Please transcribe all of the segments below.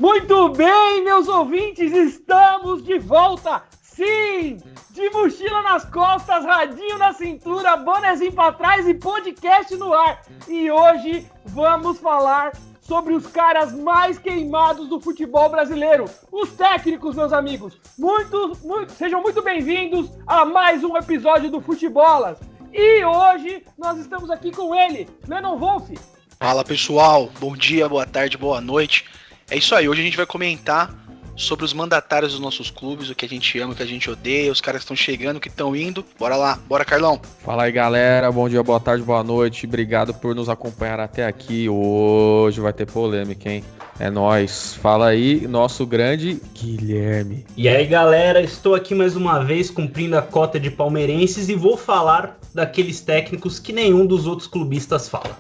Muito bem, meus ouvintes, estamos de volta! Sim! De mochila nas costas, radinho na cintura, bonezinho pra trás e podcast no ar. E hoje vamos falar sobre os caras mais queimados do futebol brasileiro, os técnicos, meus amigos. Sejam muito bem-vindos a mais um episódio do Futebolas. E hoje nós estamos aqui com ele, Lennon Wolf. Fala pessoal, bom dia, boa tarde, boa noite. É isso aí, hoje a gente vai comentar sobre os mandatários dos nossos clubes, o que a gente ama, o que a gente odeia, os caras que estão chegando, que estão indo. Bora lá, bora Carlão. Fala aí galera, bom dia, boa tarde, boa noite, obrigado por nos acompanhar até aqui. Hoje vai ter polêmica, hein? É nóis. Fala aí, nosso grande Guilherme. E aí galera, estou aqui mais uma vez cumprindo a cota de palmeirenses e vou falar daqueles técnicos que nenhum dos outros clubistas fala.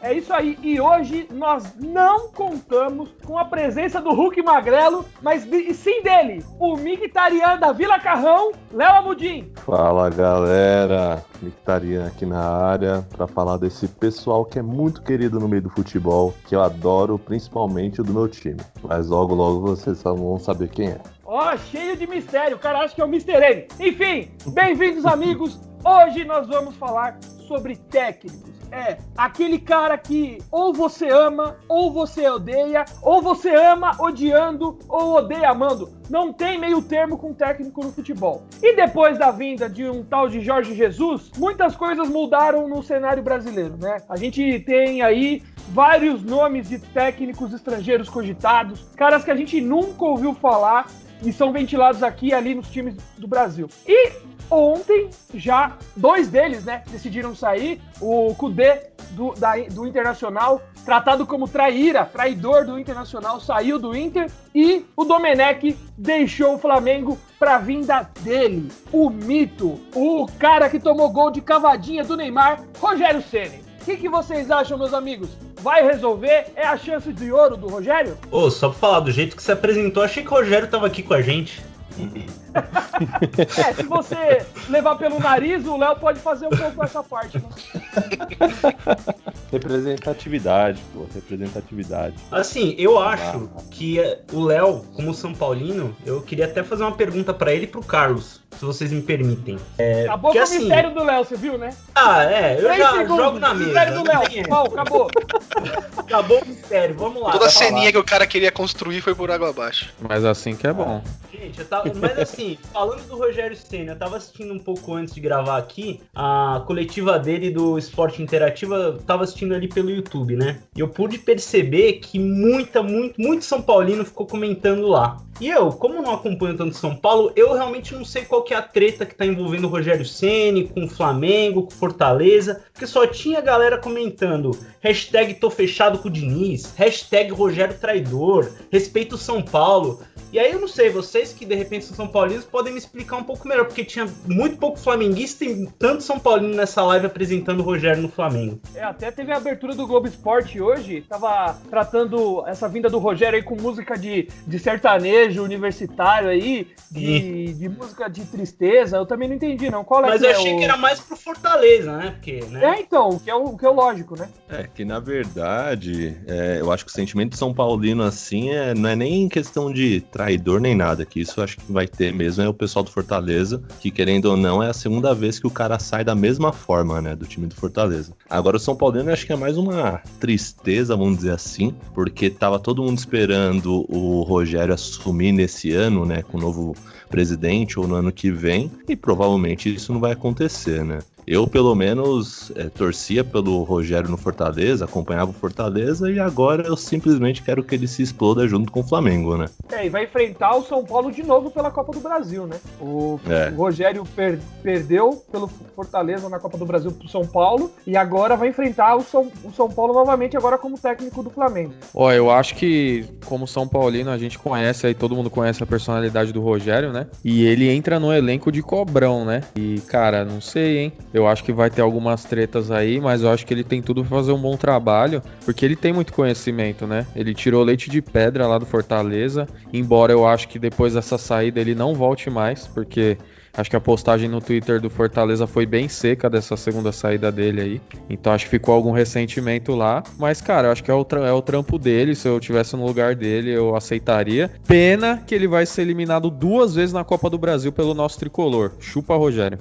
É isso aí, e hoje nós não contamos com a presença do Hulk Magrelo, mas sim dele, o Mictarian da Vila Carrão, Léo Amudim. Fala galera, Mictarian aqui na área para falar desse pessoal que é muito querido no meio do futebol, que eu adoro, principalmente o do meu time, mas logo vocês só vão saber quem é. Ó, cheio de mistério, o cara acha que é o Mr. M. Enfim, bem-vindos amigos, hoje nós vamos falar sobre técnicos. É, aquele cara que ou você ama, ou você odeia, ou você ama odiando, ou odeia amando. Não tem meio termo com técnico no futebol. E depois da vinda de um tal de Jorge Jesus, muitas coisas mudaram no cenário brasileiro, né? A gente tem aí vários nomes de técnicos estrangeiros cogitados, caras que a gente nunca ouviu falar e são ventilados aqui e ali nos times do Brasil. E ontem, já, dois deles, né, decidiram sair. O Kudê, do Internacional, tratado como traidor do Internacional, saiu do Inter. E o Domenech deixou o Flamengo pra vinda dele, o mito, o cara que tomou gol de cavadinha do Neymar, Rogério Ceni. O que vocês acham, meus amigos? Vai resolver? É a chance de ouro do Rogério? Só pra falar, do jeito que se apresentou, achei que o Rogério tava aqui com a gente. Se você levar pelo nariz, o Léo pode fazer um pouco essa parte, né? Representatividade, representatividade. Assim, eu acho que o Léo, como São Paulino, eu queria até fazer uma pergunta pra ele e pro Carlos, se vocês me permitem. Acabou com o mistério do Léo, você viu, né? Eu já jogo na mesa. Mistério do Léo, acabou. Acabou o mistério, vamos lá. Toda a ceninha que o cara queria construir foi por água abaixo. Mas assim que é bom. Gente, mas assim, falando do Rogério Ceni, eu tava assistindo um pouco antes de gravar aqui a coletiva dele do Esporte Interativo, eu tava assistindo ali pelo YouTube, né? E eu pude perceber que muito São Paulino ficou comentando lá. E eu, como não acompanho tanto São Paulo, eu realmente não sei qual que é a treta que tá envolvendo o Rogério Ceni com o Flamengo, com o Fortaleza, porque só tinha galera comentando hashtag tô fechado com o Diniz, hashtag Rogério traidor, respeito o São Paulo. E aí eu não sei, vocês que de repente são São Paulinos podem me explicar um pouco melhor, porque tinha muito pouco flamenguista e tanto São Paulino nessa live apresentando o Rogério no Flamengo. Até teve a abertura do Globo Esporte hoje, tava tratando essa vinda do Rogério aí com música de sertanejo universitário aí, de música de tristeza, eu também não entendi não. Qual é? Mas eu achei que era mais pro Fortaleza, né? Porque, né? Então, que é o lógico, né? Que na verdade, eu acho que o sentimento de São Paulino assim não é nem questão de traidor nem nada, que isso acho que vai ter mesmo, é o pessoal do Fortaleza, que querendo ou não é a segunda vez que o cara sai da mesma forma, né, do time do Fortaleza. Agora o São Paulino eu acho que é mais uma tristeza, vamos dizer assim, porque tava todo mundo esperando o Rogério assumir nesse ano, né, com o novo presidente ou no ano que vem, e provavelmente isso não vai acontecer, né. Eu, pelo menos, torcia pelo Rogério no Fortaleza, acompanhava o Fortaleza e agora eu simplesmente quero que ele se exploda junto com o Flamengo, né? E vai enfrentar o São Paulo de novo pela Copa do Brasil, né? O Rogério perdeu pelo Fortaleza na Copa do Brasil pro São Paulo e agora vai enfrentar o São Paulo novamente agora como técnico do Flamengo. Eu acho que como São Paulino a gente conhece, aí todo mundo conhece a personalidade do Rogério, né? E ele entra no elenco de cobrão, né? E, cara, não sei, hein? Eu acho que vai ter algumas tretas aí, mas eu acho que ele tem tudo pra fazer um bom trabalho, porque ele tem muito conhecimento, né? Ele tirou leite de pedra lá do Fortaleza, embora eu acho que depois dessa saída ele não volte mais, porque Acho que a postagem no Twitter do Fortaleza foi bem seca dessa segunda saída dele aí. Então acho que ficou algum ressentimento lá. Mas, cara, eu acho que é o trampo dele. Se eu tivesse no lugar dele, eu aceitaria. Pena que ele vai ser eliminado 2 vezes na Copa do Brasil pelo nosso tricolor. Chupa, Rogério.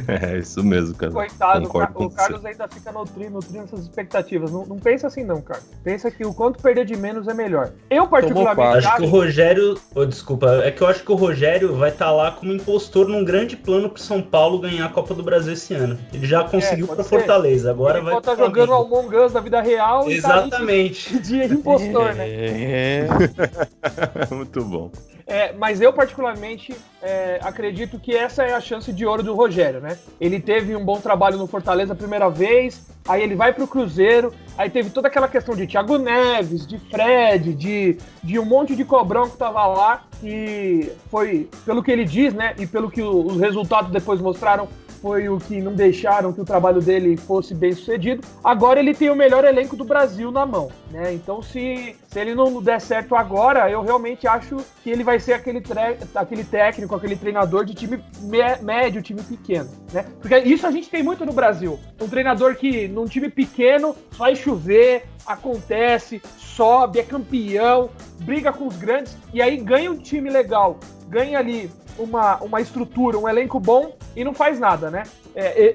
É isso mesmo, cara. Coitado, Concordo com o Carlos ainda fica nutrindo essas expectativas. Não pensa assim não, cara. Pensa que o quanto perder de menos é melhor. Eu particularmente acho que o Rogério... desculpa, é que eu acho que o Rogério vai estar lá como impostor num grande plano pro São Paulo ganhar a Copa do Brasil esse ano. Ele já conseguiu pra Fortaleza, agora ele vai... Ele tá jogando Among Us na vida real. Exatamente. E tá de impostor, né? Muito bom. Mas eu particularmente acredito que essa é a chance de ouro do Rogério, né? Ele teve um bom trabalho no Fortaleza a primeira vez, aí ele vai pro Cruzeiro, aí teve toda aquela questão de Thiago Neves, de Fred, de um monte de cobrão que tava lá, e foi, pelo que ele diz, né, e pelo que os resultados depois mostraram, foi o que não deixaram que o trabalho dele fosse bem sucedido. Agora ele tem o melhor elenco do Brasil na mão, né? Então se ele não der certo agora, eu realmente acho que ele vai ser aquele técnico, aquele treinador de time médio, time pequeno, né? Porque isso a gente tem muito no Brasil. Um treinador que num time pequeno faz chover, acontece, sobe, é campeão, briga com os grandes e aí ganha um time legal, ganha ali uma estrutura, um elenco bom e não faz nada, né?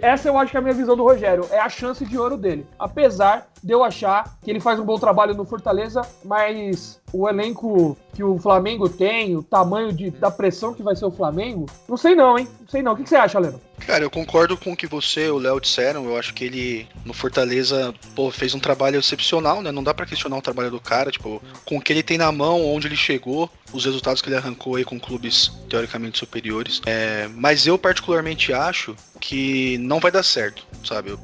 Essa eu acho que é a minha visão do Rogério, é a chance de ouro dele. Apesar de eu achar que ele faz um bom trabalho no Fortaleza, mas o elenco que o Flamengo tem, o tamanho da pressão que vai ser o Flamengo, não sei não, hein? Não sei não. O que você acha, Leno? Cara, eu concordo com o que você e o Léo disseram. Eu acho que ele, no Fortaleza, fez um trabalho excepcional, né? Não dá pra questionar o trabalho do cara, tipo, com o que ele tem na mão, onde ele chegou, os resultados que ele arrancou aí com clubes teoricamente superiores. Mas eu particularmente acho que não vai dar certo, sabe?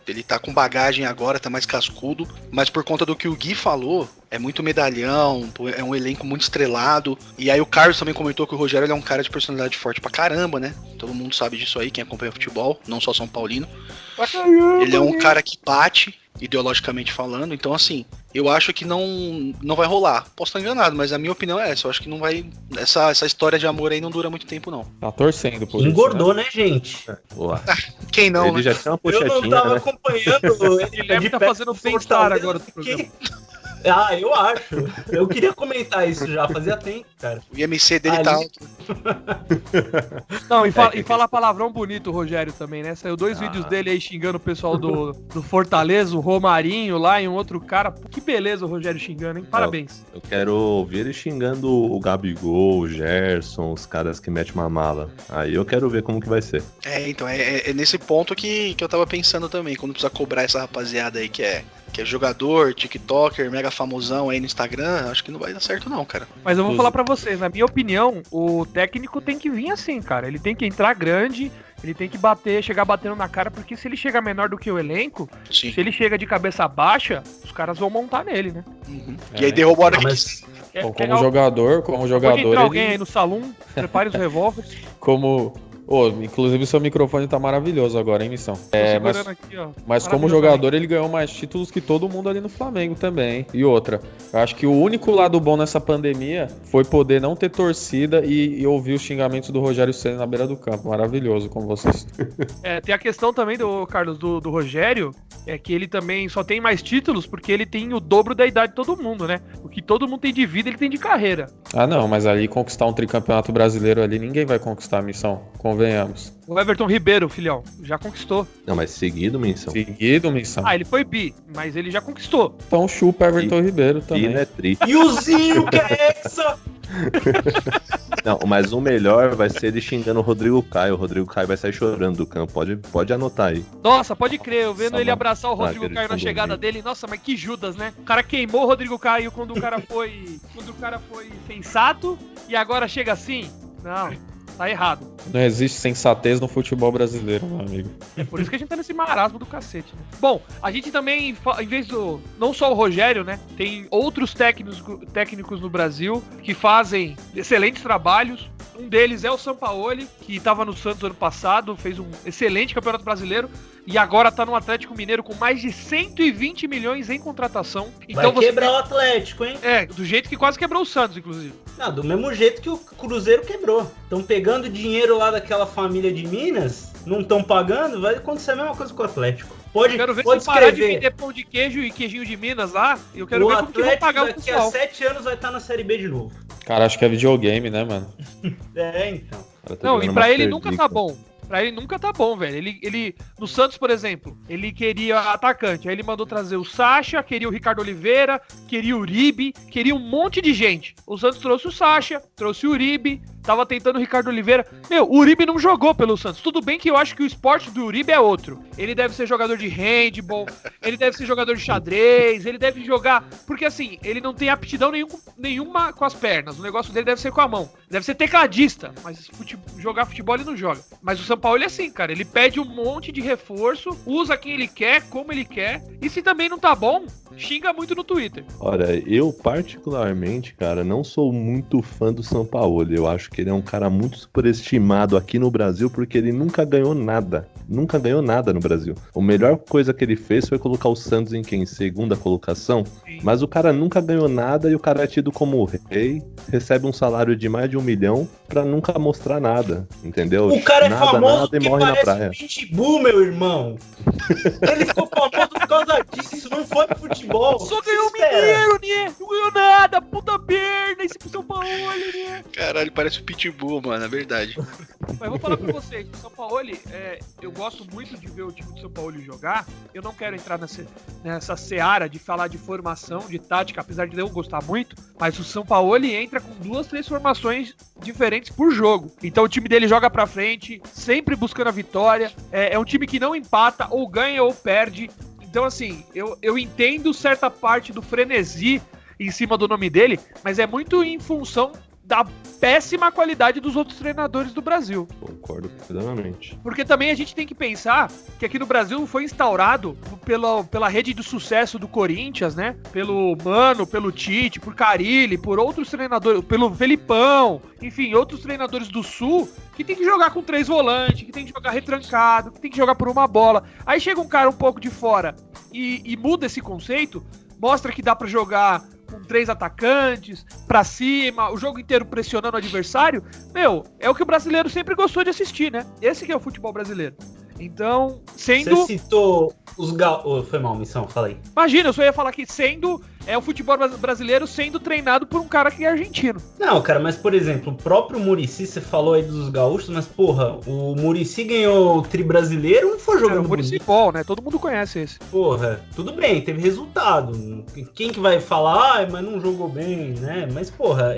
Ele tá com bagagem agora, tá mais cascudo, mas por conta do que o Gui falou, é muito medalhão, é um elenco muito estrelado. E aí o Carlos também comentou que o Rogério ele é um cara de personalidade forte pra caramba, né? Todo mundo sabe disso aí, quem acompanha futebol, não só São Paulino. Ele é um cara que bate, ideologicamente falando, então assim, eu acho que não vai rolar. Posso estar enganado, mas a minha opinião é essa. Eu acho que não vai. Essa história de amor aí não dura muito tempo, não. Tá torcendo por Engordou, isso, né, gente? Boa. Quem não, Ele né? já tinha uma puxadinha, Eu não tava né? acompanhando. O Guilherme tá fazendo bem-estar agora do programa. Eu acho. Eu queria comentar isso já, fazia tempo, cara. O IMC dele tá alto. Não, e fala palavrão bonito o Rogério também, né? Saiu 2 vídeos dele aí xingando o pessoal do Fortaleza, o Romarinho lá e um outro cara. Que beleza o Rogério xingando, hein? Parabéns. Eu quero ouvir ele xingando o Gabigol, o Gerson, os caras que metem uma mala. Aí eu quero ver como que vai ser. Então, é nesse ponto que eu tava pensando também, quando precisa cobrar essa rapaziada aí que é jogador, tiktoker, mega famosão aí no Instagram, acho que não vai dar certo não, cara. Mas eu vou falar pra vocês, na minha opinião, o técnico tem que vir assim, cara. Ele tem que entrar grande, ele tem que chegar batendo na cara, porque se ele chegar menor do que o elenco, Sim. se ele chega de cabeça baixa, os caras vão montar nele, né? Uhum. E aí derrubou a hora que Mas Como jogador, Pode entrar alguém ele, aí no salão, prepare os revólveres. inclusive o seu microfone tá maravilhoso agora, hein, Missão? Segurando aqui, ó. Mas como jogador, ele ganhou mais títulos que todo mundo ali no Flamengo também, hein? E outra, eu acho que o único lado bom nessa pandemia foi poder não ter torcida e ouvir os xingamentos do Rogério Ceni na beira do campo. Maravilhoso, como vocês. Tem a questão também do Carlos, do Rogério, é que ele também só tem mais títulos porque ele tem o dobro da idade de todo mundo, né? O que todo mundo tem de vida, ele tem de carreira. Ah, não, mas ali conquistar um tricampeonato brasileiro ali, ninguém vai conquistar a Missão, convenhamos. O Everton Ribeiro, filhão, já conquistou. Não, mas seguido, Missão. Seguido, Missão. Ele foi bi, mas ele já conquistou. Então chupa Everton Ribeiro também. E não é tri. E o Zinho, que é essa? Não, mas o melhor vai ser ele xingando o Rodrigo Caio. O Rodrigo Caio vai sair chorando do campo. Pode anotar aí. Nossa, pode crer, eu vendo Nossa, ele abraçar o Rodrigo aquele Caio na fundo chegada ali. dele. Nossa, mas que Judas, né? O cara queimou o Rodrigo Caio quando o cara foi sensato e agora chega assim? Não, tá errado. Não existe sensatez no futebol brasileiro, meu amigo. É por isso que a gente tá nesse marasmo do cacete, né? Bom, a gente também, em vez do... Não só o Rogério, né? Tem outros técnicos no Brasil que fazem excelentes trabalhos. Um deles é o Sampaoli, que estava no Santos ano passado, fez um excelente campeonato brasileiro. e agora tá no Atlético Mineiro com mais de 120 milhões em contratação. Então vai quebrar o Atlético, hein? Do jeito que quase quebrou o Santos, inclusive. Não, do mesmo jeito que o Cruzeiro quebrou. Estão pegando dinheiro lá daquela família de Minas, não estão pagando, vai acontecer a mesma coisa com o Atlético. Eu quero ver se parar de vender pão de queijo e queijinho de Minas lá, eu quero ver como que vão pagar o pessoal. Daqui a 7 anos vai estar na Série B de novo. Cara, acho que é videogame, né, mano? Então. Não, e pra ele nunca tá bom. Pra ele nunca tá bom, velho. Ele no Santos, por exemplo, ele queria atacante. Aí ele mandou trazer o Sacha, queria o Ricardo Oliveira, queria o Uribe, queria um monte de gente. O Santos trouxe o Sacha, trouxe o Uribe, tava tentando o Ricardo Oliveira. Meu, o Uribe não jogou pelo Santos. Tudo bem que eu acho que o esporte do Uribe é outro. Ele deve ser jogador de handball, ele deve ser jogador de xadrez, ele deve jogar... Porque assim, ele não tem aptidão nenhuma com as pernas. O negócio dele deve ser com a mão. Deve ser tecladista, mas jogar futebol ele não joga. Mas o São Paulo é assim, cara. Ele pede um monte de reforço, usa quem ele quer, como ele quer. E se também não tá bom, xinga muito no Twitter. Olha, eu particularmente, cara, não sou muito fã do São Paulo. Eu acho que ele é um cara muito superestimado aqui no Brasil porque ele nunca ganhou nada. Nunca ganhou nada no Brasil. A melhor coisa que ele fez foi colocar o Santos em segunda colocação. Sim. Mas o cara nunca ganhou nada e o cara é tido como rei, recebe um salário de mais de 1 milhão pra nunca mostrar nada, entendeu? O cara nada, é famoso nada, que morre parece na praia. Pitbull, meu irmão. Ele ficou famoso por causa disso, não foi pro futebol. Só ganhou o Mineiro, né? Não ganhou nada, puta merda, esse pro São Paulo, né? Caralho, parece o Pitbull, mano, é verdade. Mas eu vou falar pra vocês, o São Paulo, eu gosto muito de ver o time do São Paulo jogar. Eu não quero entrar nessa seara de falar de formação, de tática, apesar de eu gostar muito, mas o São Paulo entra com 2, 3 formações diferentes por jogo. Então o time dele joga pra frente, sempre buscando a vitória. É um time que não empata, ou ganha ou perde. Então assim, eu entendo certa parte do frenesi em cima do nome dele, mas é muito em função da péssima qualidade dos outros treinadores do Brasil. Concordo plenamente. Porque também a gente tem que pensar que aqui no Brasil foi instaurado pela rede de sucesso do Corinthians, né? Pelo Mano, pelo Tite, por Carille, por outros treinadores, pelo Felipão, enfim, outros treinadores do Sul, que tem que jogar com 3 volantes, que tem que jogar retrancado, que tem que jogar por uma bola. Aí chega um cara um pouco de fora e muda esse conceito, mostra que dá pra jogar com 3 atacantes, pra cima, o jogo inteiro pressionando o adversário. Meu, é o que o brasileiro sempre gostou de assistir, né? Esse que é o futebol brasileiro. Então, sendo... Você citou os Foi mal, Missão, fala aí. Imagina, eu só ia falar que o futebol brasileiro sendo treinado por um cara que é argentino. Não, cara, mas por exemplo, o próprio Muricy, você falou aí dos gaúchos, mas porra, o Muricy ganhou o tri brasileiro, não foi jogando o Muricy Ball, né? Todo mundo conhece esse. Porra, tudo bem, teve resultado. Quem que vai falar, mas não jogou bem, né? Mas porra,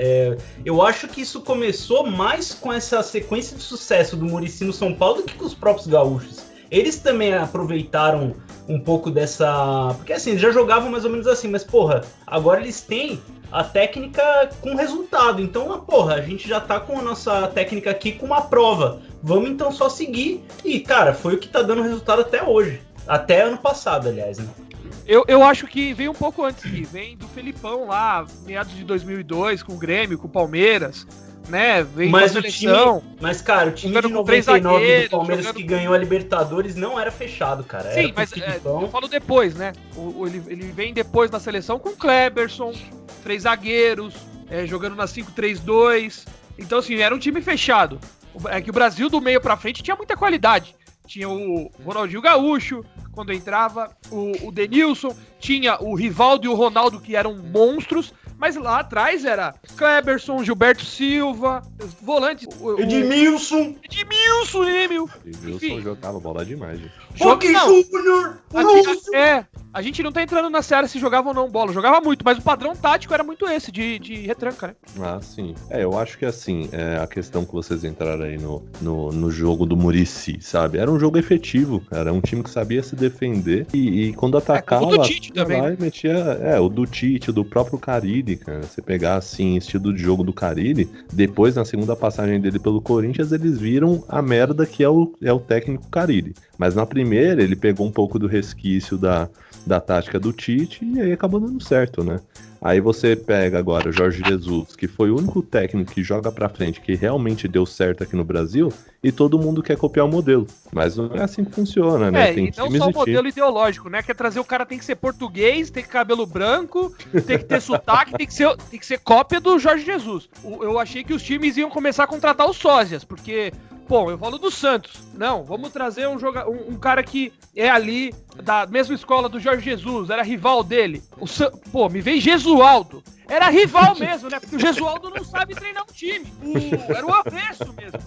eu acho que isso começou mais com essa sequência de sucesso do Muricy no São Paulo do que com os próprios gaúchos. Eles também aproveitaram um pouco dessa... Porque assim, eles já jogavam mais ou menos assim, mas porra, agora eles têm a técnica com resultado. Então, porra, a gente já tá com a nossa técnica aqui com uma prova. Vamos então só seguir. E, cara, foi o que tá dando resultado até hoje. Até ano passado, aliás, né? Eu acho que vem um pouco antes aqui. Vem do Felipão lá, meados de 2002, com o Grêmio, com o Palmeiras... né, vem mas com a seleção. Mas, cara, o time de 99 do Palmeiras que ganhou a Libertadores não era fechado, cara. Sim, mas eu falo depois, né? Ele vem depois na seleção com o Kleberson, 3 zagueiros, jogando na 5-3-2. Então, assim, era um time fechado. É que o Brasil, do meio pra frente, tinha muita qualidade. Tinha o Ronaldinho Gaúcho, quando entrava, o Denilson, tinha o Rivaldo e o Ronaldo, que eram monstros. Mas lá atrás era Kleberson, Gilberto Silva, volantes. Edmilson, né, meu? Edmilson jogava bola demais, gente. Roque Júnior! A gente não tá entrando na seara se jogava ou não bola. Jogava muito, mas o padrão tático era muito esse, de retranca, né? Ah, sim. Eu acho que assim, a questão que vocês entraram aí no jogo do Muricy, sabe? Era um jogo efetivo, cara. Era um time que sabia se defender e quando atacava... o do Tite também. Lá e metia, o do Tite, o do próprio Carille, cara. Você pegar, assim, estilo de jogo do Carille, depois, na segunda passagem dele pelo Corinthians, eles viram a merda que é o técnico Carille. Mas na primeira, ele pegou um pouco do resquício da tática do Tite e aí acabou dando certo, né? Aí você pega agora o Jorge Jesus, que foi o único técnico que joga pra frente, que realmente deu certo aqui no Brasil, e todo mundo quer copiar o modelo. Mas não é assim que funciona, né? Tem e não só o modelo ideológico, né? Quer trazer o cara tem que ser português, tem que cabelo branco, tem que ter sotaque, tem que ser cópia do Jorge Jesus. Eu achei que os times iam começar a contratar os sósias, porque... Bom, eu falo do Santos. Não, vamos trazer um cara que é ali da mesma escola do Jorge Jesus, era rival dele. Me veio Jesualdo. Era rival mesmo, né? Porque o Jesualdo não sabe treinar um time. Era o avesso mesmo.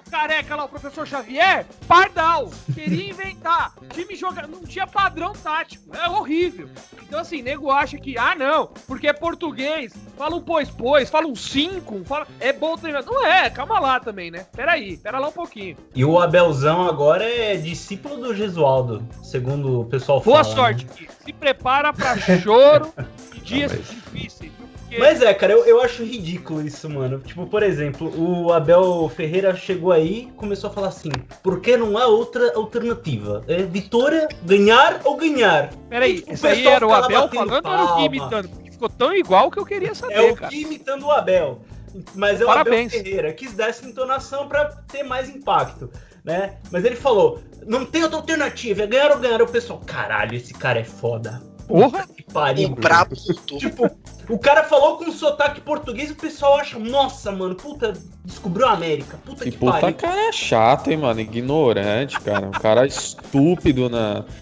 O careca lá, o professor Xavier, pardal. Queria inventar. O time não tinha padrão tático. É horrível. Então, assim, nego acha que, não, porque é português, fala um pois, fala um 5, é bom treinar. Não é, calma lá também, né? Pera lá um pouquinho. E o Abelzão agora é discípulo do Jesualdo, segundo o pessoal fala. Boa sorte, né? Se prepara pra choro e dias difíceis. Mas cara, eu acho ridículo isso, mano. Tipo, por exemplo, o Abel Ferreira chegou aí e começou a falar assim, por que não há outra alternativa? É vitória, ganhar ou ganhar? Peraí, esse aí era o Abel falando ou era o Gui imitando? Porque ficou tão igual que eu queria saber, É o Gui imitando o Abel. Mas é o Parabéns. Abel Ferreira, quis dar essa entonação pra ter mais impacto, né? Mas ele falou, não tem outra alternativa, é ganhar ou ganhar. O pessoal, caralho, esse cara é foda. Porra! Que pariu. O brabo. Tipo, o cara falou com sotaque português e o pessoal acha, nossa, mano, puta, descobriu a América. Puta que pariu. Cara é chato, hein, mano, ignorante, cara. Um cara estúpido,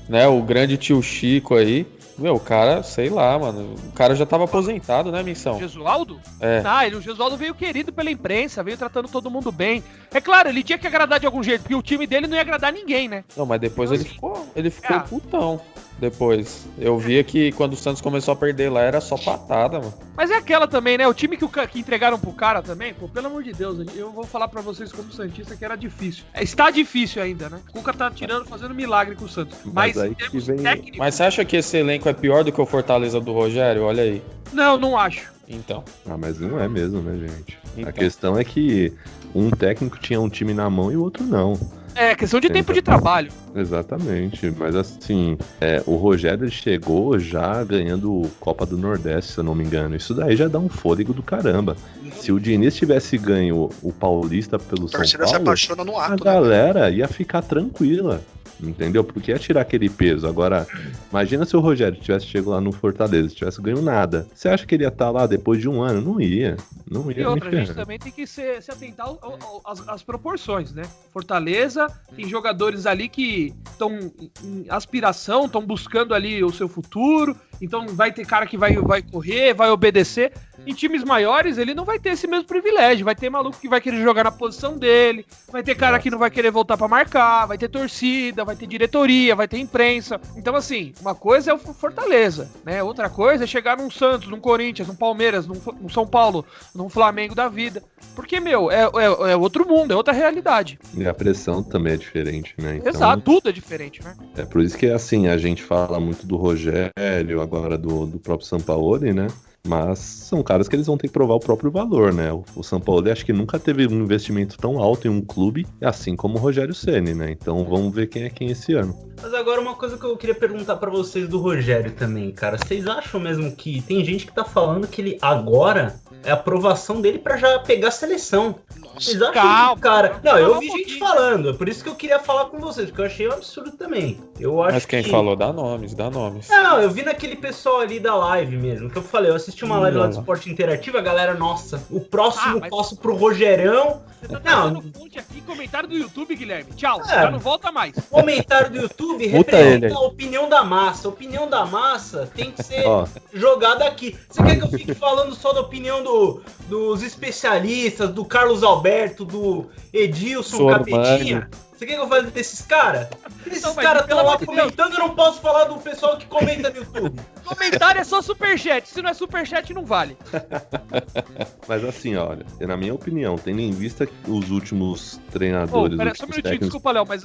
né, o grande tio Chico aí. Meu, o cara, sei lá, mano, o cara já tava aposentado, né, Missão? Jesualdo? É. O Jesualdo veio querido pela imprensa, veio tratando todo mundo bem. É claro, ele tinha que agradar de algum jeito, porque o time dele não ia agradar ninguém, né? Não, mas depois ele ficou putão. Depois, eu via que quando o Santos começou a perder lá, era só patada, mano. Mas é aquela também, né? O time que entregaram pro cara também, pô, pelo amor de Deus, eu vou falar pra vocês como Santista que era difícil. Está difícil ainda, né? O Cuca tá fazendo milagre com o Santos. Mas aí em que termos vem... técnicos... Mas você acha que esse elenco é pior do que o Fortaleza do Rogério? Olha aí. Não acho. Então. mas não é mesmo, né, gente? Então. A questão é que um técnico tinha um time na mão e o outro não. É, questão de tempo de trabalho. Exatamente, mas assim, o Rogério ele chegou já ganhando Copa do Nordeste, se eu não me engano. Isso daí já dá um fôlego do caramba. Se o Diniz tivesse ganho o Paulista pelo São torcida se Paulo, apaixona no ato, a galera ia ficar tranquila. Entendeu? Porque ia tirar aquele peso. Agora, imagina se o Rogério tivesse chegado lá no Fortaleza, tivesse ganho nada. Você acha que ele ia estar lá depois de um ano? Não ia. Não ia. E outra, a gente também tem que se atentar às proporções, né? Fortaleza tem jogadores ali que estão em aspiração, estão buscando ali o seu futuro. Então vai ter cara que vai correr, vai obedecer. Em times maiores, ele não vai ter esse mesmo privilégio. Vai ter maluco que vai querer jogar na posição dele. Vai ter cara que não vai querer voltar pra marcar. Vai ter torcida, vai ter diretoria, vai ter imprensa. Então, assim, uma coisa é o Fortaleza, né? Outra coisa é chegar num Santos, num Corinthians, num Palmeiras, num São Paulo, num Flamengo da vida. Porque, meu, é outro mundo, é outra realidade. E a pressão também é diferente, né? Então, exato, tudo é diferente, né? É por isso que, assim, a gente fala muito do Rogério, agora do próprio Sampaoli, né? Mas são caras que eles vão ter que provar o próprio valor, né? O Sampaoli acho que nunca teve um investimento tão alto em um clube, assim como o Rogério Ceni, né? Então vamos ver quem é quem esse ano. Mas agora uma coisa que eu queria perguntar pra vocês do Rogério também, cara. Vocês acham mesmo que tem gente que tá falando que ele agora é a aprovação dele pra já pegar a seleção? Vocês acham que, cara... Não, eu vi gente falando, é por isso que eu queria falar com vocês, porque eu achei um absurdo também. Eu acho Mas quem falou? Dá nomes. Não, eu vi naquele pessoal ali da live mesmo, que eu falei, eu assisti uma live lá do Esporte Interativo, a galera, nossa, o próximo passo pro Rogerão... Você tá dando fonte aqui, comentário do YouTube, Guilherme. Tchau, já não volta mais. Comentário do YouTube representa a opinião da massa. A opinião da massa tem que ser jogada aqui. Você quer que eu fique falando só da opinião dos especialistas, do Carlos Alberto, do Edilson Capetinha? Você quer que eu fale desses caras? Esses caras estão lá comentando, eu não posso falar do pessoal que comenta no YouTube. Comentário é só superchat, se não é superchat não vale. Mas assim, olha, na minha opinião, tendo em vista os últimos treinadores... Pera, só um minutinho, desculpa, Léo, mas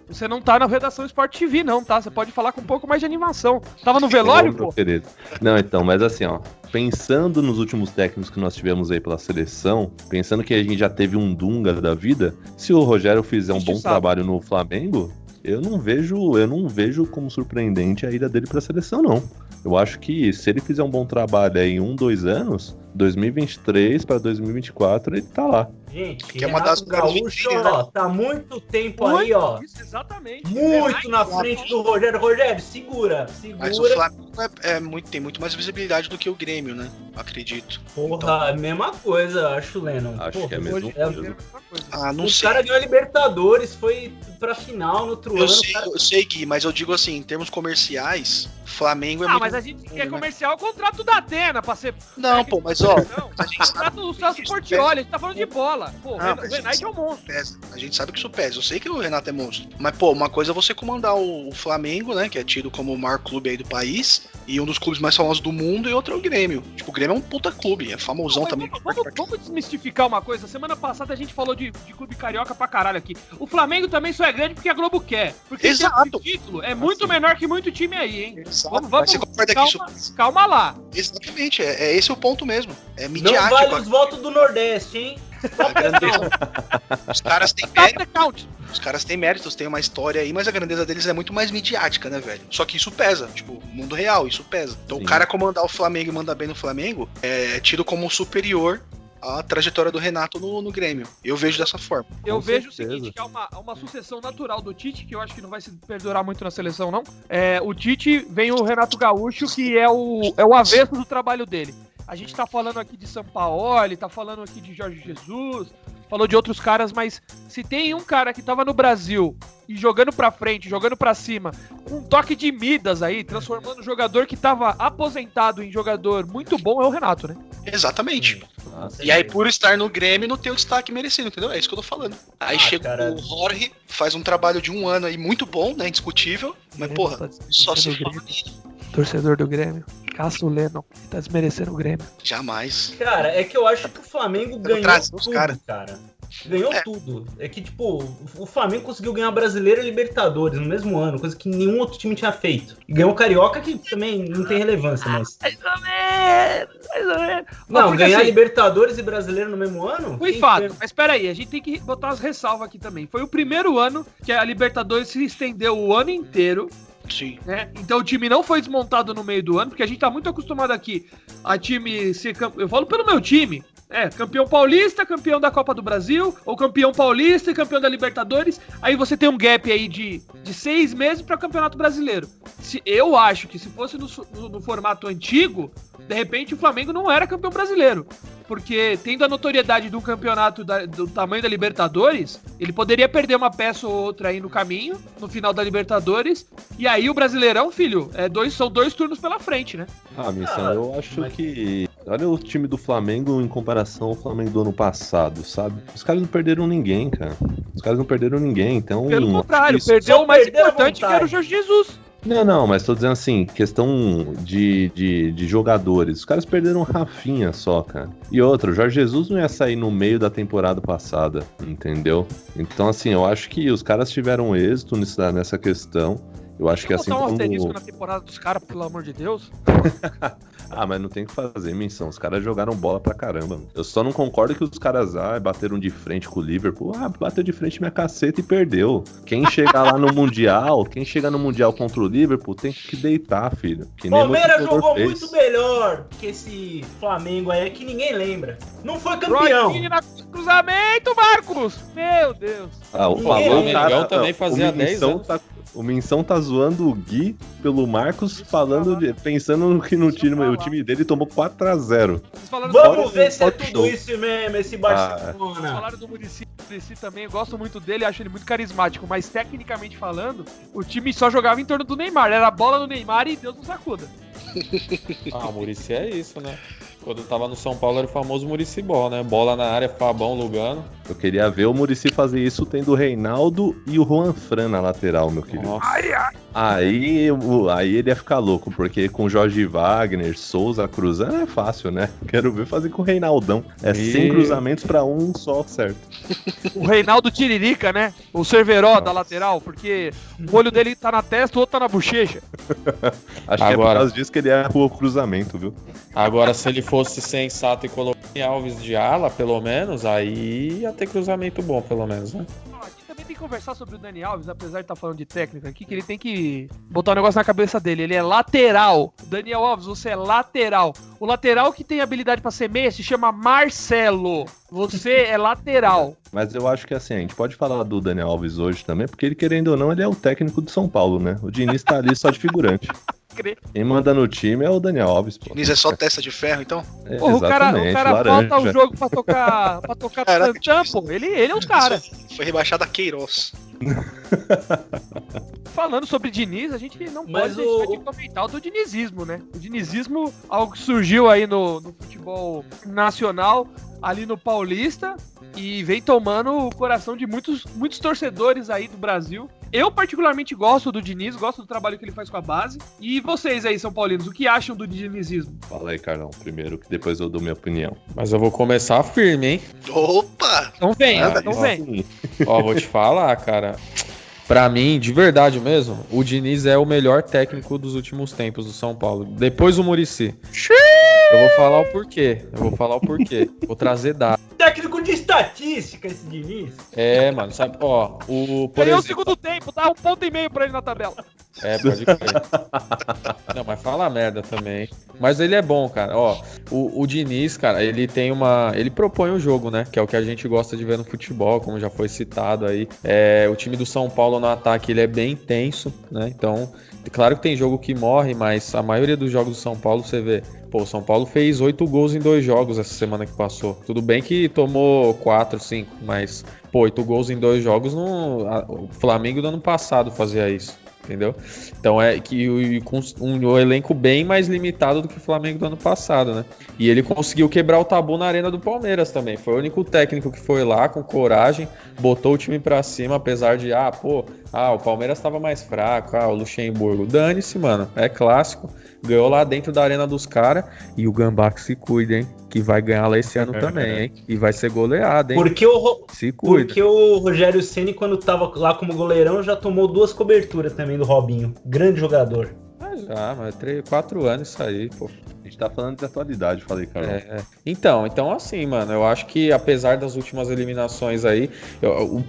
você não tá na redação Sport TV não, tá? Você pode falar com um pouco mais de animação. Tava no velório, pô? Querido. Não, então, mas assim, ó, pensando nos últimos técnicos que nós tivemos aí pela seleção, pensando que a gente já teve um Dunga da vida, se o Rogério fizer um bom trabalho no Flamengo, eu não vejo como surpreendente a ida dele pra seleção, não. Eu acho que se ele fizer um bom trabalho aí em 2 anos, 2023 para 2024 ele tá lá. Gente, Que é uma das Gaúcho, melhores ó, tá muito tempo aí, ó. Isso, exatamente. Muito na frente do Rogério. Rogério, segura. Mas o Flamengo tem muito mais visibilidade do que o Grêmio, né? Acredito. Porra, mesma coisa, acho, Lennon. Acho Porra, que é a mesma coisa. Não o sei. cara ganhou a Libertadores, foi pra final no outro ano. Eu sei, Gui, mas eu digo assim, em termos comerciais, Flamengo é muito... Mas a gente quer comercial o contrato da Atena pra ser... Não, pô, mas ó... Não, a gente contrato do Celso Portiolli, a gente tá falando de bola. Pô, o Renato é um monstro. Pesa. A gente sabe que isso pesa. Eu sei que o Renato é monstro. Mas, pô, uma coisa é você comandar o Flamengo, né? Que é tido como o maior clube aí do país. E um dos clubes mais famosos do mundo. E outro é o Grêmio. Tipo, o Grêmio é um puta clube. É famosão também. Vamos desmistificar uma coisa. Semana passada a gente falou de clube carioca pra caralho aqui. O Flamengo também só é grande porque a Globo quer. Porque Exato. esse título é muito menor que muito time aí, hein? Exato. Vamos, você concorda que isso... calma lá. Exatamente. É esse o ponto mesmo. É Não midiático. vale os votos do Nordeste, hein? A grandeza. Os caras têm méritos. Os caras têm méritos, têm uma história aí, mas a grandeza deles é muito mais midiática, né, velho? Só que isso pesa, tipo, mundo real, isso pesa. Então Sim. o cara comandar o Flamengo e mandar bem no Flamengo é tido como superior à trajetória do Renato no Grêmio. Eu vejo dessa forma. Eu Com vejo certeza. o seguinte, que é uma sucessão natural do Tite, que eu acho que não vai se perdurar muito na seleção, não. O Tite vem o Renato Gaúcho, que é o avesso do trabalho dele. A gente tá falando aqui de Sampaoli, tá falando aqui de Jorge Jesus, falou de outros caras, mas se tem um cara que tava no Brasil e jogando pra frente, jogando pra cima, com um toque de Midas aí, transformando o jogador que tava aposentado em jogador muito bom, é o Renato, né? Exatamente. Nossa, E aí, por estar no Grêmio, não tem o destaque merecido, entendeu? É isso que eu tô falando. Aí chega cara. o Jorge, faz um trabalho de 1 ano aí muito bom, né? Indiscutível. Mas, porra, só se fala nele. Torcedor do Grêmio, caça o Lennon, tá desmerecendo o Grêmio. Jamais. Cara, é que eu acho que o Flamengo ganhou trazer os tudo, cara. Ganhou tudo. É que, tipo, o Flamengo conseguiu ganhar Brasileiro e Libertadores no mesmo ano, coisa que nenhum outro time tinha feito. E ganhou o Carioca, que também não tem relevância, mas... Mais ou menos. Não, ganhar assim, Libertadores e Brasileiro no mesmo ano? foi Quem fato, foi? mas peraí, a gente tem que botar as ressalvas aqui também. Foi o primeiro ano que a Libertadores se estendeu o ano inteiro, Sim. né? Então o time não foi desmontado no meio do ano, porque a gente tá muito acostumado aqui a time ser eu falo pelo meu time. Campeão paulista, campeão da Copa do Brasil, ou campeão paulista e campeão da Libertadores. Aí você tem um gap aí de 6 meses para o Campeonato Brasileiro. Eu acho que se fosse no formato antigo, de repente o Flamengo não era campeão brasileiro. Porque tendo a notoriedade de um campeonato do tamanho da Libertadores, ele poderia perder uma peça ou outra aí no caminho, no final da Libertadores. E aí o Brasileirão, filho, são 2 turnos pela frente, né? Missão, eu acho que... Olha o time do Flamengo em comparação ao Flamengo do ano passado, sabe? Os caras não perderam ninguém, cara. Os caras não perderam ninguém, então... Pelo contrário, isso- perdeu só o mais perderam a importante, que vontade. era o Jorge Jesus. Não, mas tô dizendo assim, questão de jogadores. Os caras perderam o Rafinha só, cara. E outra, o Jorge Jesus não ia sair no meio da temporada passada, entendeu? Então, assim, eu acho que os caras tiveram êxito nessa questão. Eu acho que assim botar um como... asterisco na temporada dos caras, pelo amor de Deus. mas não tem o que fazer, menção. Os caras jogaram bola pra caramba. Eu só não concordo que os caras bateram de frente com o Liverpool. Bateu de frente minha caceta e perdeu. Quem chegar lá no Mundial, contra o Liverpool, tem que deitar, filho. Que nem Palmeiras o jogador jogou fez. muito melhor que esse Flamengo aí, que ninguém lembra. Não foi campeão. Roy na cruzamento, Marcos! Meu Deus! Mengão também fazia 10 anos. O Minção tá zoando o Gui pelo Marcos, pensando que o time dele tomou 4-0. Vocês falaram Vamos ver se é Pode tudo show. isso mesmo, esse Vocês Barcelona. falaram do Muricy também, eu gosto muito dele, acho ele muito carismático, mas tecnicamente falando, o time só jogava em torno do Neymar, era a bola do Neymar e Deus nos acuda. O Muricy é isso, né? Quando tava no São Paulo era o famoso Muricy Ball, né? Bola na área, Fabão, Lugano. Eu queria ver o Muricy fazer isso tendo o Reinaldo e o Juan Fran na lateral, meu querido. Nossa. Aí ele ia ficar louco, porque com Jorge Wagner, Souza cruzando é fácil, né? Quero ver fazer com o Reinaldão. É 100 cruzamentos pra um só, certo? O Reinaldo Tiririca, né? O Cerveró da lateral, porque o olho dele tá na testa, o outro tá na bochecha. Acho que é por Agora- causa disso que ele errou o cruzamento, viu? Agora, se ele fosse sensato e colocar em Alves de ala, pelo menos, aí ia ter cruzamento bom, pelo menos, né? Aqui também que conversar sobre o Dani Alves, apesar de estar falando de técnica aqui, que ele tem que botar um negócio na cabeça dele. Ele é lateral. Daniel Alves, você é lateral. O lateral que tem habilidade pra ser meia se chama Marcelo. Você é lateral. Mas eu acho que assim, a gente pode falar do Daniel Alves hoje também, porque ele, querendo ou não, ele é o técnico do São Paulo, né? O Diniz tá ali só de figurante. Quem manda no time é o Daniel Alves, pô. Diniz é só testa de ferro, então? Porra, o cara falta o jogo pra tocar tantã, pô. Ele é o cara. Foi rebaixado a Queiroz. Falando sobre Diniz, a gente não pode deixar de comentar o do dinizismo, né? O dinizismo, algo que surgiu aí no futebol nacional, ali no Paulista, e vem tomando o coração de muitos torcedores aí do Brasil. Eu particularmente gosto do Diniz, gosto do trabalho que ele faz com a base. E vocês aí, São Paulinos, o que acham do dinizismo? Fala aí, Carlão, primeiro, que depois eu dou minha opinião. Mas eu vou começar firme, hein? Opa! Então vem. Ó, vou te falar, cara. Pra mim, de verdade mesmo, o Diniz é o melhor técnico dos últimos tempos do São Paulo. Depois o Muricy. Eu vou falar o porquê. Vou trazer dados. Técnico de estatística, esse Diniz. É, mano, sabe? Ó, ganhou o segundo tempo, tá? 1,5 ponto pra ele na tabela. É, pode crer. Não, mas fala merda também. Mas ele é bom, cara. Ó, o Diniz, cara, ele tem ele propõe o jogo, né? Que é o que a gente gosta de ver no futebol, como já foi citado aí. O time do São Paulo no ataque, ele é bem intenso, né? Então, claro que tem jogo que morre, mas a maioria dos jogos do São Paulo, você vê... Pô, o São Paulo fez 8 gols em 2 jogos essa semana que passou. Tudo bem que tomou 4, 5, mas, pô, 8 gols em 2 jogos, o Flamengo do ano passado fazia isso. Entendeu? Então com um elenco bem mais limitado do que o Flamengo do ano passado, né? E ele conseguiu quebrar o tabu na arena do Palmeiras também. Foi o único técnico que foi lá com coragem, botou o time pra cima, apesar de, o Palmeiras tava mais fraco, o Luxemburgo. Dane-se, mano, é clássico. Ganhou lá dentro da arena dos caras. E o Gambá que se cuida, hein? Que vai ganhar lá esse ano também, hein? E vai ser goleado, hein? Porque o Rogério Ceni, quando tava lá como goleirão, já tomou 2 coberturas também do Robinho. Grande jogador. Mas 4 anos isso aí, pô. A gente tá falando de atualidade, falei, cara. Então assim, mano, eu acho que apesar das últimas eliminações aí, eu